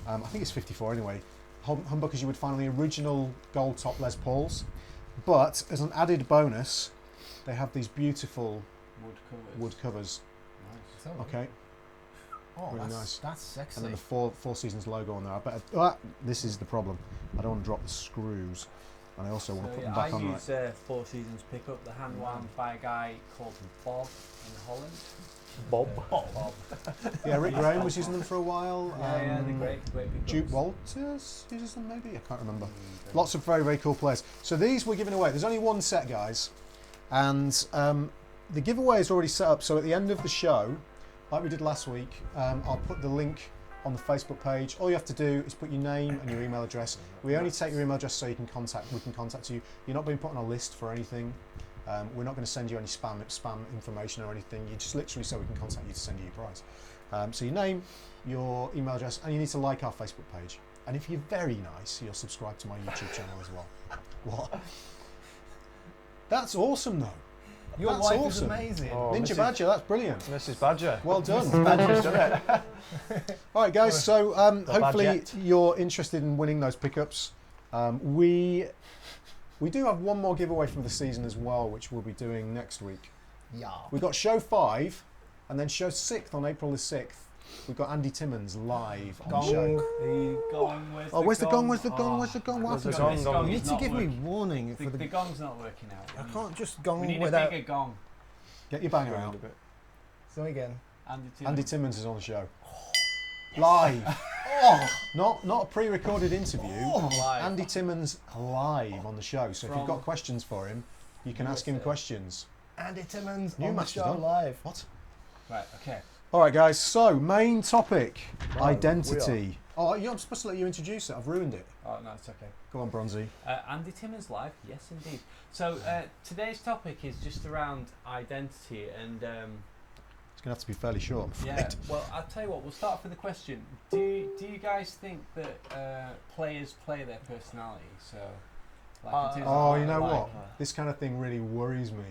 I think it's 54 anyway. Humbuckers you would find on the original gold top Les Pauls, but as an added bonus, they have these beautiful wood covers. Nice. Okay. Oh, Really that's, nice. That's sexy. And then the four Seasons logo on there. I bet this is the problem. I don't want to drop the screws. and I also want to put them I back on right. use Four Seasons pickup, the hand wound by a guy called Bob in Holland. Bob. Bob. Yeah, Rick Graham was using them for a while. Yeah, they're great pickups. Duke Walters uses them maybe? I can't remember. Lots of very, very cool players. So these we're giving away. There's only one set, guys. And the giveaway is already set up. So at the end of the show, like we did last week, I'll put the link on the Facebook page. All you have to do is put your name and your email address. We only take your email address so we can contact you. You're not being put on a list for anything. We're not going to send you any spam information or anything. You just literally so we can contact you to send you your prize. So your name, your email address, and you need to like our Facebook page. And if you're very nice, you'll subscribe to my YouTube channel as well. What? That's awesome, though. Your That's wife awesome. is amazing. Oh, Ninja Mrs. Badger, that's brilliant. Mrs. Badger. Well done. Badger's done it. All right, guys. So hopefully Badgette. you're interested in winning those pickups. We do have one more giveaway from the season as well, which we'll be doing next week. Yeah. We've got show 5, and then show 6 on April the 6th. We've got Andy Timmons live on the show. The gong. Where's the gong? Where's the gong? Where's the gong? What Where's happened the to it? gong? You need is to not give me working. warning for The the. gong's not working out. I can't just We gong need without. a bigger gong. Get your banger out. So again. Andy Timmons is on the show. Live. Not a pre-recorded interview. Live. Andy Timmons live on the show. So if you've got questions for him, you can ask him questions. Andy Timmons New on the match is show done. live. What? Right, okay. All right, guys. So main topic, Right, identity. Oh, I'm supposed to let you introduce it. I've ruined it. Oh, no, it's okay. Go on, Bronzy. Andy Timmons live, yes indeed. So today's topic is just around identity and It's going to have to be fairly short, I'm afraid. yeah. Well, I'll tell you what. We'll start with the question. Do you guys think that players play their personality? So, like, in terms of Oh, what you they know like. what? This kind of thing really worries me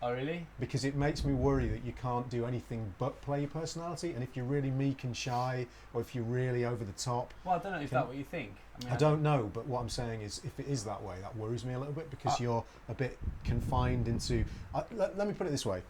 Oh, really? because it makes me worry that you can't do anything but play your personality. And if you're really meek and shy, or if you're really over the top, Well, I don't know. Is that what you think? mean, I don't know. But what I'm saying is, if it is that way, that worries me a little bit because you're a bit confined into. Let me put it this way: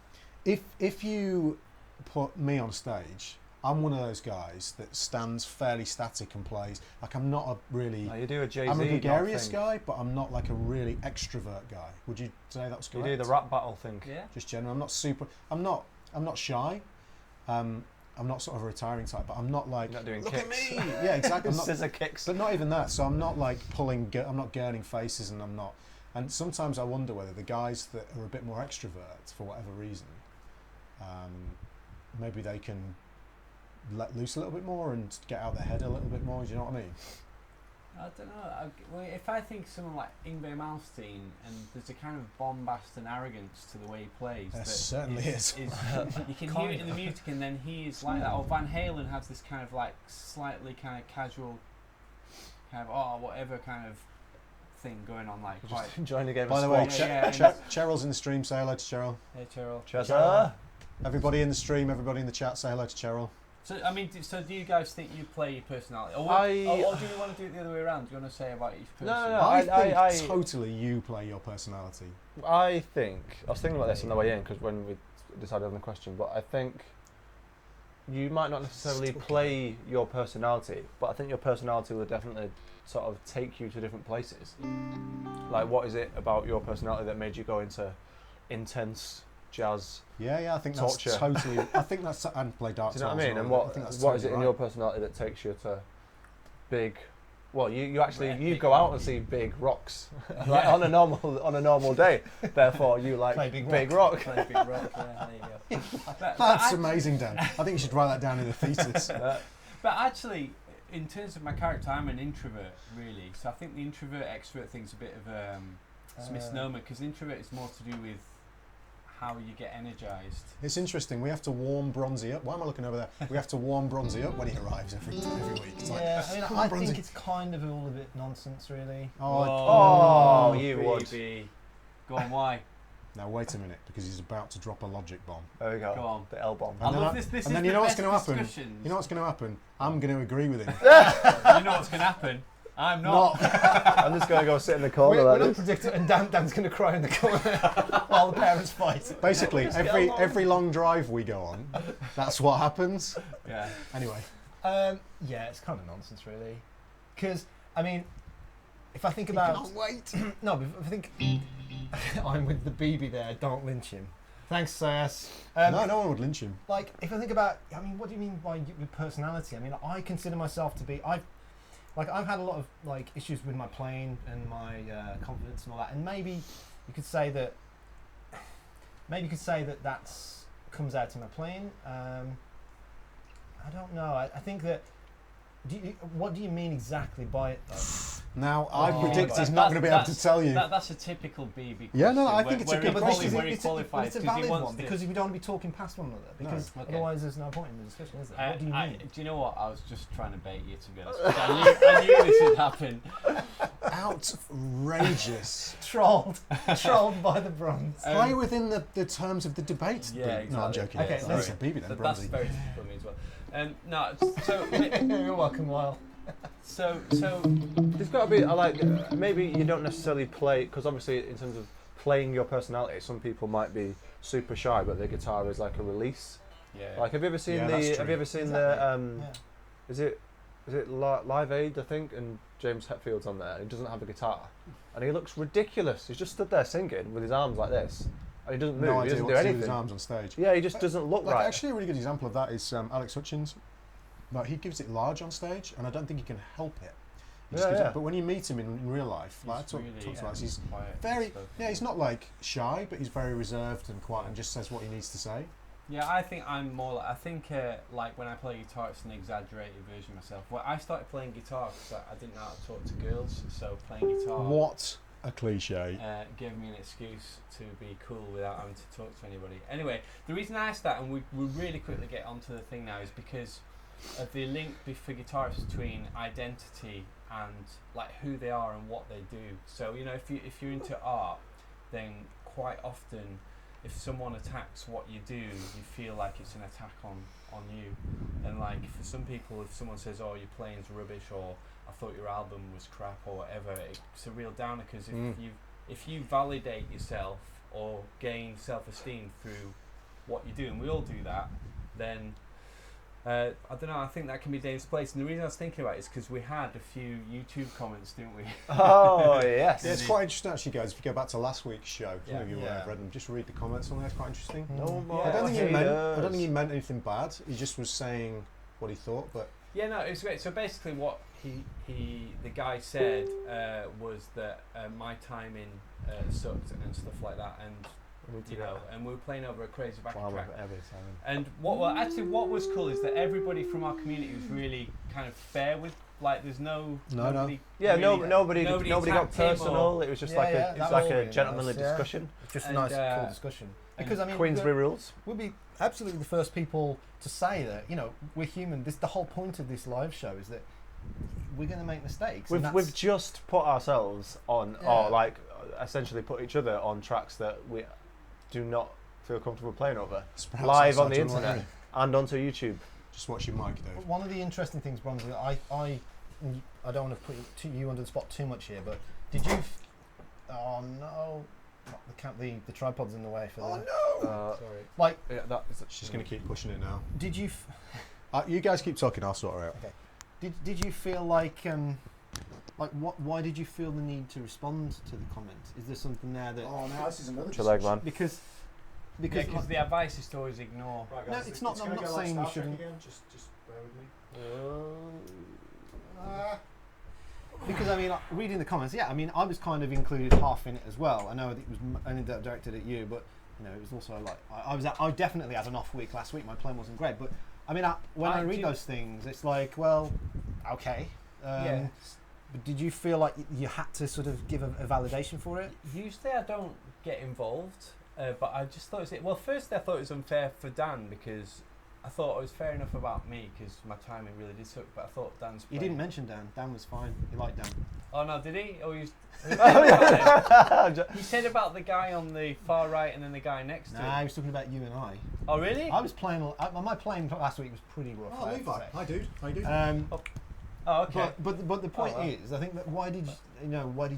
if you put me on stage, I'm one of those guys that stands fairly static and plays. Like I'm not a really. No, you do a Jay-Z. I'm a gregarious thing. guy, but I'm not like a really extrovert guy. Would you say that was You correct? do the rap battle thing. Yeah. Just general. I'm not super. I'm not shy. I'm not sort of a retiring type, but I'm not like. You're not doing Look kicks. at me. Yeah, exactly. I'm not, Scissor kicks. but not even that. So I'm not like pulling. I'm not gurning faces, and I'm not. And sometimes I wonder whether the guys that are a bit more extrovert, for whatever reason, maybe they can let loose a little bit more and get out their head a little bit more. Do you know what I mean? I don't know. Well, if I think someone like Yngwie Malmsteen, and there's a kind of bombast and arrogance to the way he plays. There that certainly is. you can hear it in the music, and then he is like that. Or Van Halen has this kind of like slightly kind of casual, kind of whatever kind of thing going on, like quite. Just enjoying the game By of the way, squash. Cheryl's in the stream. Say hello to Cheryl. Hey, Cheryl. Chezza. Everybody in the stream, everybody in the chat, say hello to Cheryl. So I mean, do you guys think you play your personality, or, or do you want to do it the other way around? Do you want to say about each person? No, I think I- totally you play your personality. I think I was thinking about this on the way in because when we decided on the question, but I think you might not necessarily Still play your personality, but I think your personality will definitely sort of take you to different places. Like, what is it about your personality that made you go into intense jazz? Yeah, I think Torture. that's totally. I think that's and play darts. Do you know what I mean? And I think that's what is it totally in right. your personality that takes you to big? Well, you actually Right, you big go out rock. and see big rocks like on a normal day. Therefore, you like Play big big rock. Play big rock. Yeah, there you go. That's amazing, Dan. I think you should write that down in the thesis. But actually, in terms of my character, I'm an introvert, really. So I think the introvert-extrovert thing's a bit of it's a misnomer, because introvert is more to do with how you get energised. It's interesting. We have to warm Bronzy up. Why am I looking over there? We have to warm Bronzy up when he arrives every week. It's like, Yeah, I mean, come on, I Bronzy. think it's kind of all a bit nonsense, really. Oh, you would. baby. Go on, why? Now wait a minute, because he's about to drop a logic bomb. There we go. Go on. The L bomb. I And then love I- this. This and is then the you know what's best going to happen? discussions. You know what's going to happen? I'm going to agree with him. You know what's going to happen? I'm not. I'm just going to go sit in the corner We're like not this. predicting, and Dan's going to cry in the corner while the parents fight. Basically, Just get every along. long drive we go on, that's what happens. Yeah. Anyway, Yeah, it's kind of nonsense, really. Because, I mean, if I think I about can't wait. no, but if I think I'm with the BB there. Don't lynch him. Thanks, Sayas. No one would lynch him. Like, if I think about, I mean, what do you mean by your personality? I mean, I consider myself to be, I've had a lot of like issues with my playing and my confidence and all that, and maybe you could say that that's comes out in my playing. I don't know. I think that. What do you mean exactly by it, though? Now, I predict he's not going to be able to tell you. That's a typical BB question. Yeah, no, I think it's a good question. It's a valid one, because we don't want to be talking past one another, because otherwise there's no point in the discussion, is there? What do you mean? Do you know what? I was just trying to bait you, to be honest. I knew this would happen. Outrageous. Trolled by the bronze. Play within the terms of the debate. Yeah, exactly. No, I'm joking. Okay, I said BB then, that's Bronzy. very typical of me as well. No, so You're welcome, Lyle. so There's got to be maybe you don't necessarily play, because obviously in terms of playing your personality, some people might be super shy, but their guitar is like a release. yeah. Like, have you ever seen is it Live Aid, I think, and James Hetfield's on there. He doesn't have a guitar, and he looks ridiculous. He's just stood there singing with his arms like this, and he doesn't move. No He idea doesn't what do to do anything. with his arms on stage. Yeah, he just doesn't look right. Actually, a really good example of that is Alex Hutchins. Like, he gives it large on stage, and I don't think he can help it. He just gives it. But when you meet him in real life, like, he's very, he's not like shy, but he's very reserved and quiet, and just says what he needs to say. Yeah, I think I'm more like when I play guitar, it's an exaggerated version of myself. Well, I started playing guitar because I didn't know how to talk to girls, so playing guitar. What a cliche. Gave me an excuse to be cool without having to talk to anybody. Anyway, the reason I asked that, and we really quickly get onto the thing now, is because of the link for guitarists between identity and like who they are and what they do. So, you know, if you're into art, then quite often if someone attacks what you do, you feel like it's an attack on you. And like for some people, if someone says, "Oh, your playing's rubbish," or "I thought your album was crap," or whatever, it's a real downer, because if you validate yourself or gain self-esteem through what you do, and we all do that, then I don't know, I think that can be a dangerous place. And the reason I was thinking about it is because we had a few YouTube comments, didn't we? Oh, yes. Yeah, it's quite interesting actually, guys. If you go back to last week's show, some of you will have read them, just read the comments on there, it's quite interesting. No more I don't think he meant anything bad. He just was saying what he thought, but... Yeah, no, it was great. So basically what the guy said was that my timing sucked and stuff like that, and you know, and we were playing over a crazy backing track. And what was cool is that everybody from our community was really kind of fair with, like, there's nobody got personal. It was just like a gentlemanly discussion. Just a nice, cool discussion. Because I mean, Queensbury rules. We'll be absolutely the first people to say that, you know, we're human. The whole point of this live show is that we're going to make mistakes. We've just put ourselves on, or like essentially put each other on tracks that we do not feel comfortable playing over, live on the internet and onto YouTube. Just watch your mic, Dave. One of the interesting things, Bronzy, I don't want to put you under the spot too much here, but did you? Oh no! The tripod's in the way for that. Oh no! Sorry. Like, she's going to keep pushing it now. Did you? You guys keep talking. I'll sort her out. Okay. Did you feel like why did you feel the need to respond to the comments? Is there something there that? Oh no, this is another. Chill leg, man. Because the advice is to always ignore. Right, guys, no, it's not. I'm not saying you shouldn't. Again. Just bear with me. Because I mean, reading the comments, I mean, I was kind of included half in it as well. I know it was only directed at you, but you know, it was also like I definitely had an off week last week. My playing wasn't great, but I mean, when I read those things, it's like, well, okay. But did you feel like you had to sort of give a validation for it? Usually, I don't get involved, but I just thought firstly, I thought it was unfair for Dan, because I thought it was fair enough about me because my timing really did suck, but I thought Dan's playing. You didn't mention Dan. Dan was fine. He liked Dan. Oh no, did he? He said about the guy on the far right and then the guy next to him. Nah, he was talking about you and I. Oh really? I was playing. My playing last week was pretty rough. Oh, Levi. Hi, dude. How you doing? Oh, okay. But the point is, I think that why did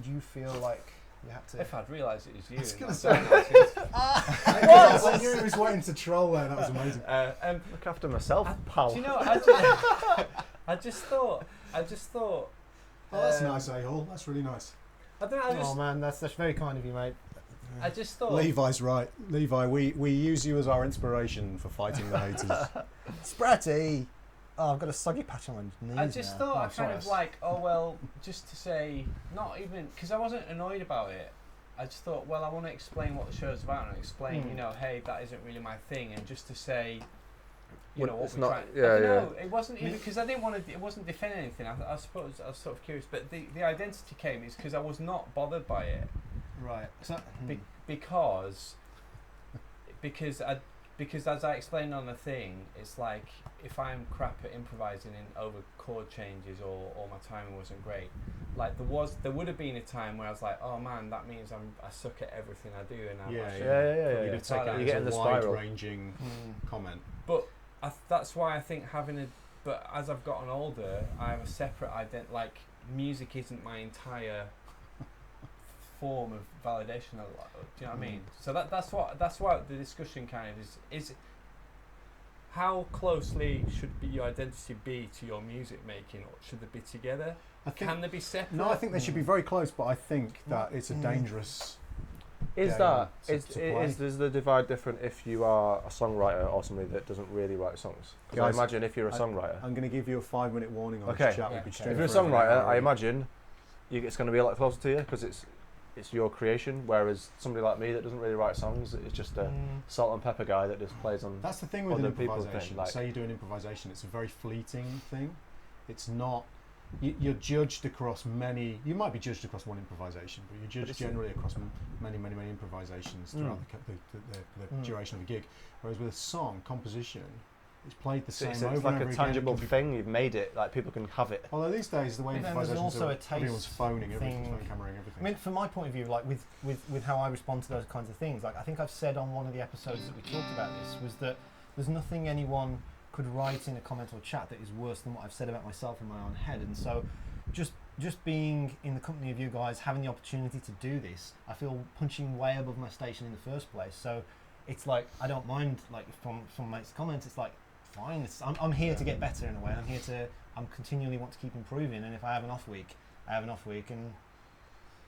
you feel like you had to? If I'd realised it was you. I was going to say. I knew he was waiting to troll there. That was amazing. Look after myself, pal. Do you know? I just thought. Oh, that's nice, A-Hall. That's really nice. I don't know. Oh man, that's very kind of you, mate. I just thought. Levi's right. Levi, we use you as our inspiration for fighting the haters. Spratty! Oh, I've got a soggy patch on my knees I just now. thought, I sorry. kind of like, oh well, just to say, not even, because I wasn't annoyed about it. I just thought, well, I want to explain what the show's about and explain, you know, hey, that isn't really my thing, and just to say, you know, what it's we're not. trying. Yeah, I don't yeah. know, it wasn't even because I didn't want to. It wasn't defending anything. I suppose I was sort of curious, but the identity came is because I was not bothered by it. Right. So, Because as I explained on the thing, it's like if I'm crap at improvising in over chord changes or my timing wasn't great, like there would have been a time where I was like, oh man, that means I suck at everything I do, and I should- Yeah. You'd take that You get as in a the spiral. wide-ranging comment. But that's why I think but as I've gotten older, I have a separate identity. Like music isn't my entire form of validation. Do you know what I mean? So that's what the discussion kind of is how closely should your identity be to your music making, or should they be together? Can they be separate? No, I think they should be very close, but I think that it's a dangerous. Is game that to play. is the divide different if you are a songwriter or somebody that doesn't really write songs? Because I Guys, imagine if you're a songwriter, I'm going to give you a 5-minute warning on Okay. this chat. Yeah. We'll be If straight if you're a for over an songwriter, hour. I imagine it's going to be a lot closer to you because it's your creation. Whereas somebody like me that doesn't really write songs, it's just a salt and pepper guy that just plays on. That's the thing with other an people think, improvisation. like- Say you're doing improvisation, it's a very fleeting thing. It's not. You're judged across many. You might be judged across one improvisation, but you're judged generally across many improvisations throughout the duration of a gig. Whereas with a song composition, it's played the same It's over like and over a again. tangible thing. You've made it. Like people can have it. Although these days the way But then there's improvisations also are, a taste everyone's phoning everything, thing. phone cameraing everything. I mean, from my point of view, like with how I respond to those kinds of things, like I think I've said on one of the episodes that we talked about this, was that there's nothing anyone could write in a comment or chat that is worse than what I've said about myself in my own head. And so just being in the company of you guys, having the opportunity to do this, I feel punching way above my station in the first place. So it's like, I don't mind, like from mates' comments, it's like, fine, I'm here to get better in a way. I'm continually want to keep improving, and if I have an off week, I have an off week, and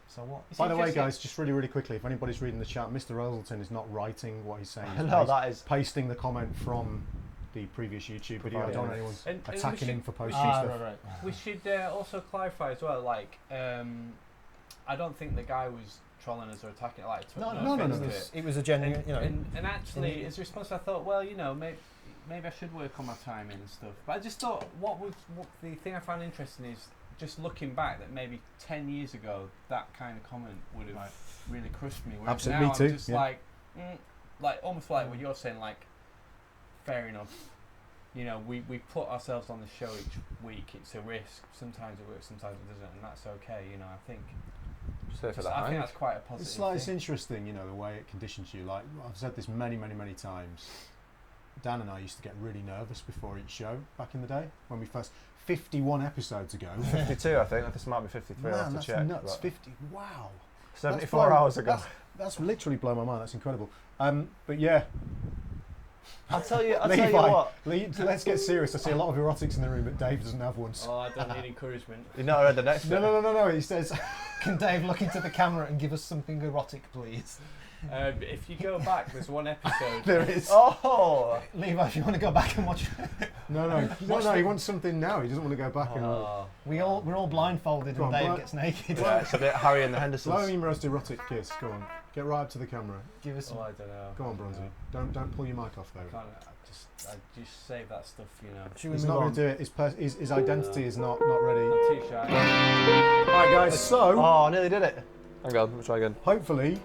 so what? By the way, guys, just really quickly, if anybody's reading the chat, Mr. Roselton is not writing what he's saying. He's No, that is. pasting the comment from the previous YouTube video. I don't want anyone And we attacking should- him for posting stuff. Right. We should also clarify as well, like, I don't think the guy was trolling us or attacking it. Like, No. offense to It was a genuine, and actually, as a response, I thought, well, maybe I should work on my timing and stuff. But I just thought, what the thing I found interesting is just looking back that maybe 10 years ago that kind of comment would have really crushed me. Whereas Absolutely, now me too, I'm just yeah. like almost like what you're saying, like, fair enough. We put ourselves on the show each week. It's a risk. Sometimes it works, sometimes it doesn't, and that's okay. I think. I think that's quite a positive. It's like it's thing. interesting, the way it conditions you. Like I've said this many times. Dan and I used to get really nervous before each show back in the day when we first 51 episodes ago. 52, I think. This might be 53. I'll Man, have that's to check. nuts. but 50. Wow. 74 hours ago. That's literally blown my mind. That's incredible. But yeah, I'll tell you Levi, what. let's get serious. I see a lot of erotics in the room, but Dave doesn't have one. Oh, I don't need encouragement. You not read the next bit. No. He says, Can Dave look into the camera and give us something erotic, please? If you go back, there's one episode. there is. Oh! Levi, if you want to go back and watch, No. He wants something now. He doesn't want to go back and. we're all blindfolded Go and on, Dave blow- gets naked. Yeah, it's a bit Harry and the Hendersons. Blow your most erotic kiss. Go on. Get right up to the camera. Give us some. Oh, I don't know. Go on, Bronzy. Don't pull your mic off though. I just save that stuff, Should we He's move not on? going to do it. His identity is not ready. I'm too shy. Alright guys, so Oh, I nearly did it. Hang on, let me try again. hopefully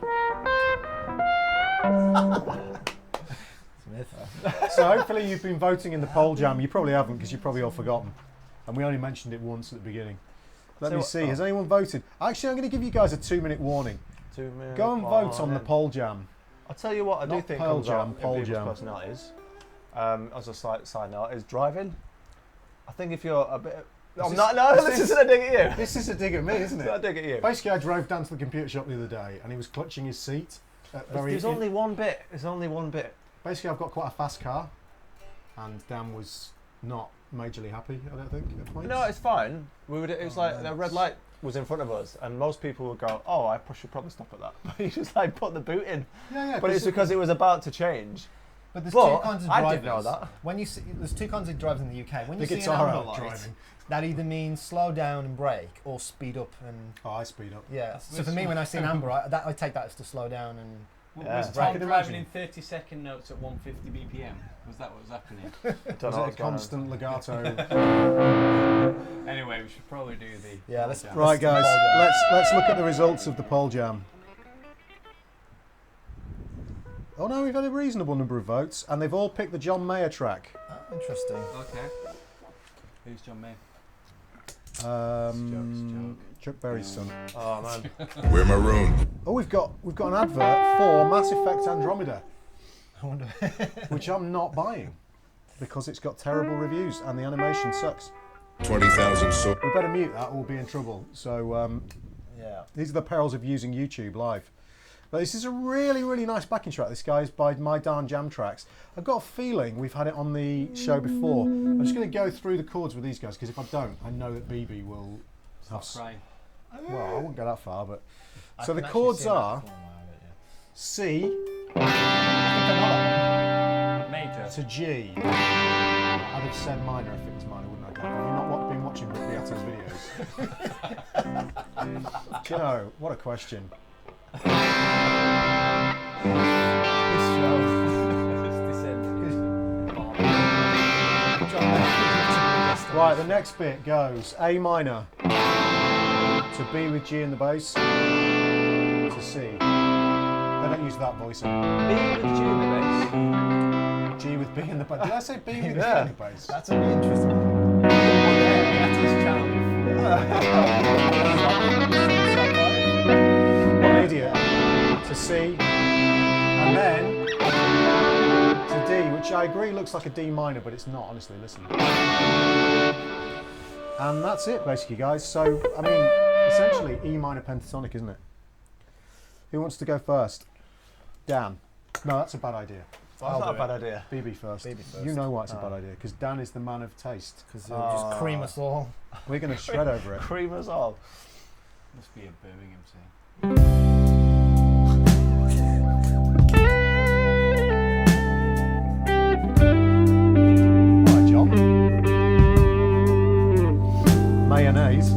Smith. you've been voting in the poll jam. You probably haven't because you've probably all forgotten. And we only mentioned it once at the beginning. Let me see. Has anyone voted? Actually, I'm going to give you guys a 2-minute warning. 2 minutes. Go and vote on the poll jam. I'll tell you what I do Not think Pearl comes Jam, out in Poll people's Jam. personalities, as a slight side note, is driving. I think if you're a bit... This isn't a dig at you. This is a dig at me, isn't It's not a it? dig at you. Basically, I drove down to the computer shop the other day and he was clutching his seat. There's only one bit. There's only one bit. Basically, I've got quite a fast car and Dan was not majorly happy. I don't think. At points. No, it's fine. It was like man. the red light was in front of us, and most people would go, "Oh, I should probably stop at that." But you just like put the boot in. Yeah. But it's because it was about to change. But there's But two kinds of I drivers. didn't know that. When you see, there's two kinds of drivers in the UK. When The you see an guitar amber out light, driving. that either means slow down and brake, or speed up and Oh, I speed up. yeah. So for me, when I see an amber, I take that as to slow down and. Yeah. Was I Tom can driving imagine. in 30-second notes at 150 BPM? Was that what was happening? Don't Was know it a what's going on. constant legato? Anyway, we should probably do the. Yeah, let's. Right, guys. Let's look at the results of the poll jam. Oh no, we've had a reasonable number of votes, and they've all picked the John Mayer track. Oh, interesting. Okay. Who's John May? Chuck Berry's son. Oh man. We're marooned. Oh, we've got an advert for Mass Effect Andromeda, I wonder. which I'm not buying because it's got terrible reviews and the animation sucks. 20,000 so. We better mute that or we'll be in trouble. So Yeah. these are the perils of using YouTube live. But this is a really, really nice backing track. This guy's by My Darn Jam Tracks. I've got a feeling we've had it on the show before. I'm just going to go through the chords with these guys because if I don't, I know that BB will have. Crying. Well, I wouldn't go that far, but I so can the actually chords see that are before now, but yeah. C Major. to G. I'd have said minor if it was minor, wouldn't I? Have you not been watching Rick Beato's videos? Do you know, what a question. This show. Right, the next bit goes A minor to B with G in the bass to C. They don't use that voicing. B with G in the bass. G with B in the bass. Did I say B with G in Yeah. the bass? That's a really interesting one. What an idiot. To C. And then to D, which I agree looks like a D minor, but it's not, honestly, listen. And that's it, basically, guys. So, I mean, essentially E minor pentatonic, isn't it? Who wants to go first? Dan. No, that's a bad idea. That's not a bad idea. BB first. BB first. You know why it's a bad idea, because Dan is the man of taste. Because it'll just cream us all. We're going to shred over it. Cream us all. Must be a Birmingham thing. All right, John. Mayonnaise.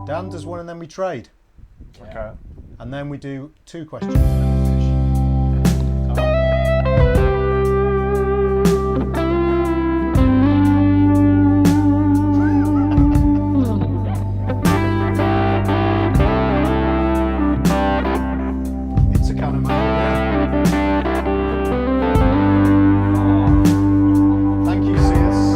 Dan does one and then we trade. Okay. And then we do 2 questions and then we finish. It's a kind of man. Thank you, CS.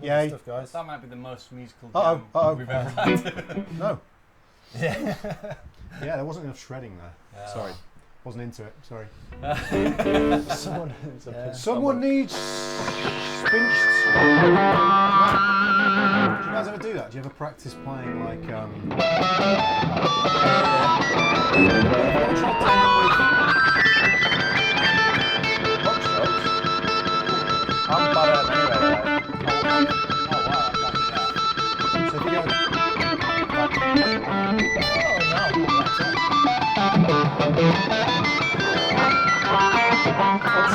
Yay. Stuff, guys. That might be the most musical Uh-oh. we've ever had. No. Yeah. Yeah, there wasn't enough shredding there. Sorry. Wasn't into it. Sorry. Someone needs spinched. Do you guys ever do that? Do you ever practice playing like I'm bad at it anyway. So if you go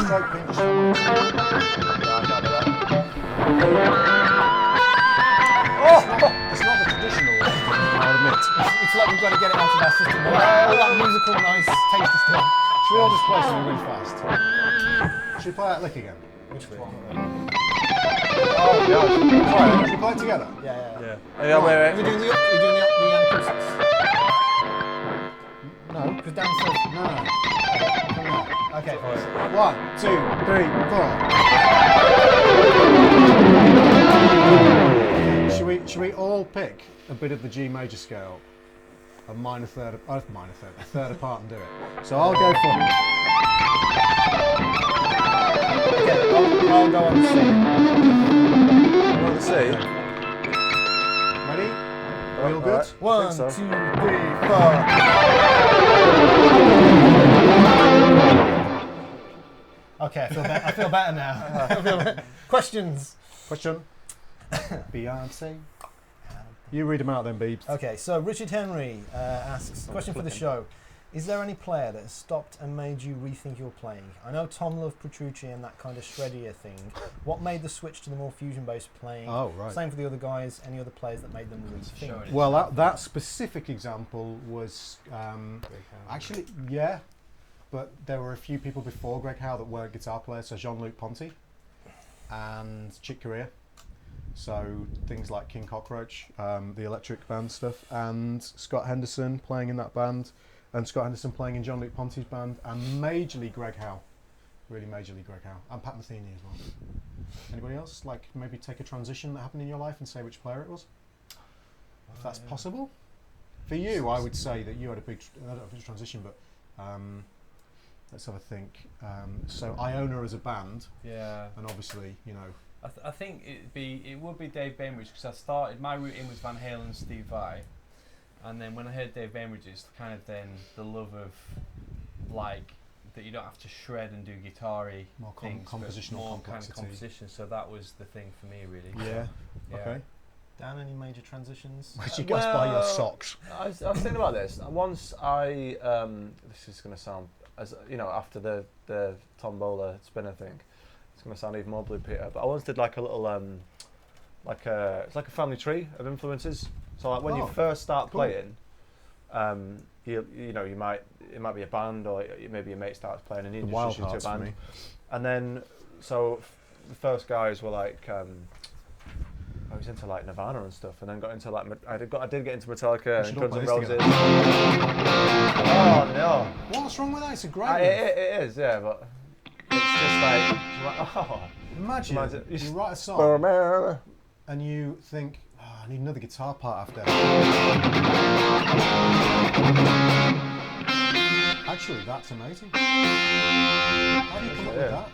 stroke pinch. It's not the traditional one, I'll admit. It's like we've got to get it onto our system. All that musical, nice, tasty stuff. Should we all just play something really fast? Should we play that lick again? Which one? Oh, God. Sorry, should we play it together? Yeah. Yeah, wait. We're doing the acoustics. No. Because Dan says No. okay. 1, 2, 3, 4. Should we all pick a bit of the G major scale, a third apart, and do it? So I'll go for. Okay, I'll go on C. You want to see? Ready? Are we all good? One, so. 2, 3, 4. Okay, I feel better now. Questions. Question. Beyonce. You read them out then, Beebs. Okay, so Richard Henry asks, question for the show. Is there any player that has stopped and made you rethink your playing? I know Tom loved Petrucci and that kind of shreddier thing. What made the switch to the more fusion-based playing? Oh, right. Same for the other guys. Any other players that made them rethink? Well, that specific example was actually, yeah, but there were a few people before Greg Howe that were guitar players, so Jean-Luc Ponty and Chick Corea. So things like King Cockroach, the electric band stuff, and Scott Henderson playing in that band, and Scott Henderson playing in Jean-Luc Ponty's band, and majorly Greg Howe, really majorly Greg Howe, and Pat Metheny as well. Anybody else like maybe take a transition that happened in your life and say which player it was? If that's possible. For you, I would say that you had a big, I don't know if it's a transition, but let's have a think. So Iona as a band, Yeah. and obviously, you know, I think it would be Dave Bainbridge, because I started, my route in was Van Halen, Steve Vai, and then when I heard Dave Bainbridge, it's kind of then the love of like that you don't have to shred and do guitar-y more things, but compositional more kind complexity. of composition. So that was the thing for me, really. Yeah. Yeah. Okay. Dan, any major transitions? Did you guys buy your socks? I was thinking about this. And once I, this is going to sound, as you know, after the Tombola spinner thing, it's going to sound even more Blue Peter. But I once did like a little, it's like a family tree of influences. So like when you first start playing, you know, it might be a band, or maybe your mate starts playing and he introduces you to a band. And then so the first guys were like. I was into like Nirvana and stuff, and then got into like I did get into Metallica and Guns N' Roses. Oh no! What's wrong with that? It's a great. It is, yeah, but it's just like oh. Imagine you write a song and you think, oh, I need another guitar part after. Actually, that's amazing. How do you come up with that?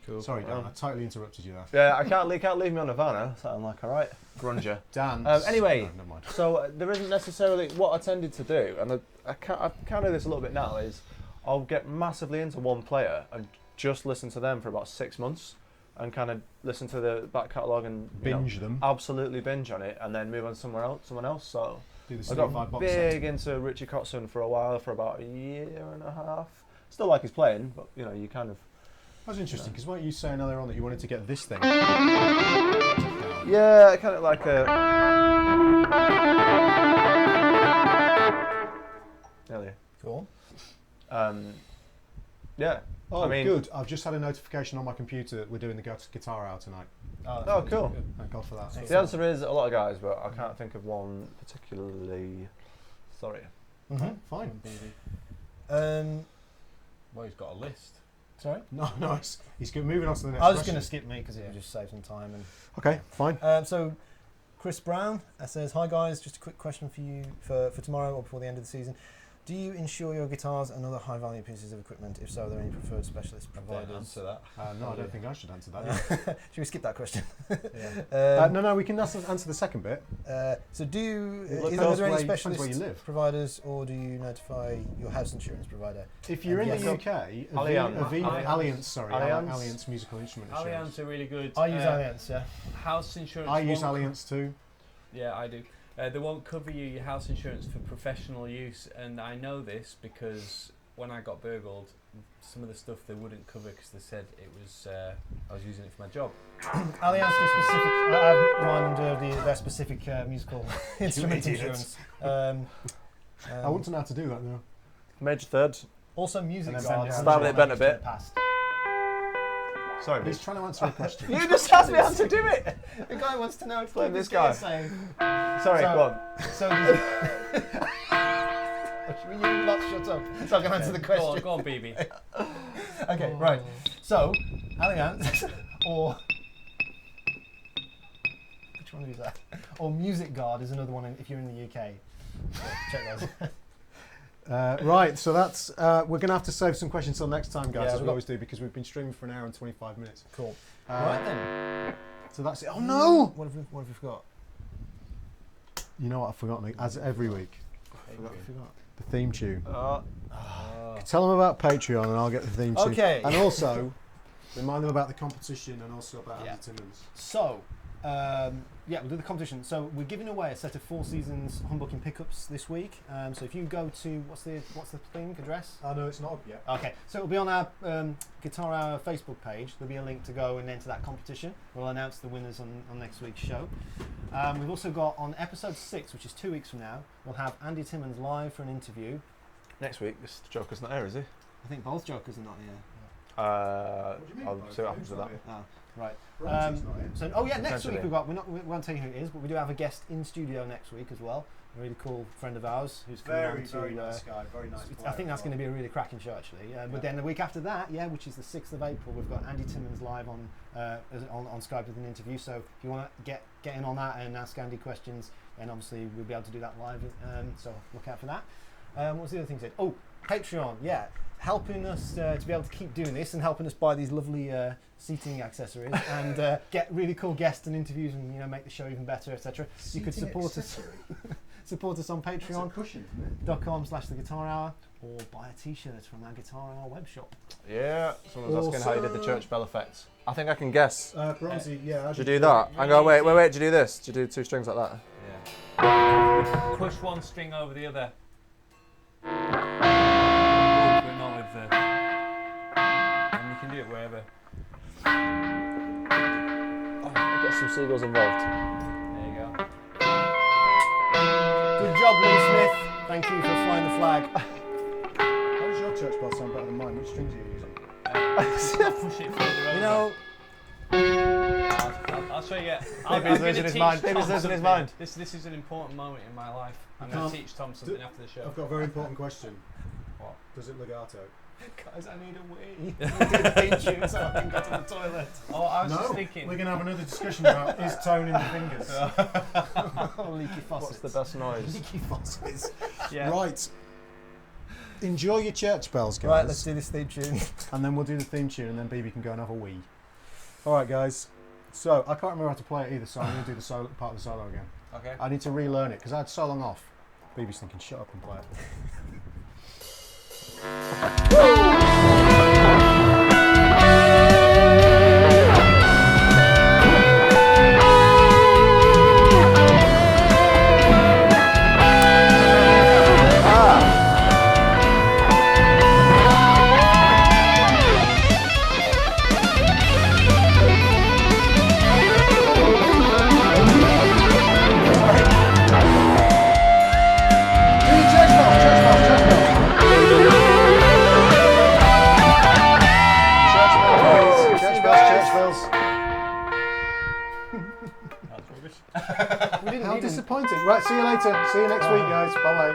Cool. Sorry, Dan, I totally interrupted you there. Yeah, I can't leave me on Nirvana. So I'm like, all right, grunger. Dan. Anyway, no, never mind. so there isn't necessarily what I tended to do, and I kind of do this a little bit now. Is I'll get massively into one player and just listen to them for about 6 months, and kind of listen to the back catalogue and binge them. Absolutely binge on it, and then move on someone else. So I got box big into Richie Kotzen for a while, for about a year and a half. Still like he's playing, but you know, you kind of. That's interesting, because weren't you saying earlier on that you wanted to get this thing? Yeah, kind of like a. Nearly. Cool. Yeah. Oh, I mean, good. I've just had a notification on my computer that we're doing the guitar hour tonight. Oh, cool. Thank God for that. The answer is a lot of guys, but I can't think of one particularly. Sorry. Fine. Well, he's got a list. Sorry? No, nice. He's good. Moving on to the next I was question. going to skip me because it would just save some time. And Okay, fine. so Chris Brown says, hi guys, just a quick question for you for tomorrow or before the end of the season. Do you insure your guitars and other high value pieces of equipment? If so, are there any preferred specialist providers? Answer that. No, I don't think I should answer that. Should we skip that question? No, we can answer the second bit. So do you, Look, is depends there any where you specialist live. providers, or do you notify your house insurance provider? If you're in Yes. the UK, Allianz Musical Instrument Insurance. Allianz are really good. I use Allianz, yeah. House insurance. I use Allianz too. Yeah, I do. They won't cover your house insurance for professional use, and I know this because when I got burgled, some of the stuff they wouldn't cover because they said it was I was using it for my job. Allianz do specific. I have mine under their specific musical instrument insurance. I want to know how to do that now. Major third. Also, music And then guard. bend it Start with it, bend a bit. Sorry, he's trying to answer a question. You just asked me how to do it. The guy wants to know. Blame this guy. Saying. Sorry, go on. So Will you lot shut up so I can answer the question? Go on, BB. Okay, right. So, Alliance or which one is that? Or Music Guard is another one if you're in the UK. So check those. Right, so that's we're going to have to save some questions till next time, guys, Yeah, as we always do, because we've been streaming for an hour and 25 minutes. Cool. Right then. So that's it. Oh no! What have we forgot? You know what I've forgotten, as every week. I forgot. The theme tune. Oh. Tell them about Patreon and I'll get the theme tune. Okay. And also, remind them about the competition and also about Yeah. Andy Timmons. So, yeah, we'll do the competition. So we're giving away a set of 4 Seasons Humbucking pickups this week. So if you go to what's the thing address? Oh no, it's not up yet. Okay, so it'll be on our Guitar Hour Facebook page. There'll be a link to go and enter that competition. We'll announce the winners on next week's show. We've also got on episode 6, which is 2 weeks from now, we'll have Andy Timmons live for an interview. Next week, this Joker's not here, is he? I think both Jokers are not here. I'll see what happens with that. Oh, right. Bronte's not in. So, oh yeah, next week Potentially. we won't tell you who it is, but we do have a guest in studio next week as well. A really cool friend of ours who's coming on to. Very nice guy, very nice player. I think that's going to be a really cracking show actually. But then the week after that, which is the 6th of April, we've got Andy Timmons live on Skype with an interview. So if you want to get in on that and ask Andy questions, then obviously we'll be able to do that live. So look out for that. What was the other thing said? Oh, Patreon, helping us to be able to keep doing this and helping us buy these lovely seating accessories and get really cool guests and interviews and make the show even better, etc. You could support us on patreon.com/theguitarhour or buy a t-shirt from our Guitar Hour web shop. Yeah, someone's asking how you did the church bell effects. I think I can guess. Bronzy, Did you do that? I go, wait, did you do this? Did you do 2 strings like that? Yeah. Push one string over the other. We're not with the. And you can do it wherever. Oh, I'll get some seagulls involved. There you go. Good job, Lee Smith. Thank you for flying the flag. How does your church bell sound better than mine? Which strings are you using? I'll push it further over. I'll show you. Maybe he's losing his mind. Maybe he's losing his mind. This is an important moment in my life. I'm going to teach Tom something after the show. I've got a very important question. What? Does it legato? Guys, I need a wee. Do the theme tune so I can go to the toilet. Oh, I was just thinking. We're going to have another discussion about his tone in the fingers. Leaky faucets. What's the best noise? Leaky faucets. Yeah. Right. Enjoy your church bells, guys. Right, let's do this theme tune. And then we'll do the theme tune, and then BB can go and have a wee. All right, guys. So I can't remember how to play it either, so I'm going to do the solo, part of the solo again. Okay. I need to relearn it because I had so long off. BB's thinking, shut up and play it. How disappointing. Right, see you later. See you next week, guys. Bye-bye.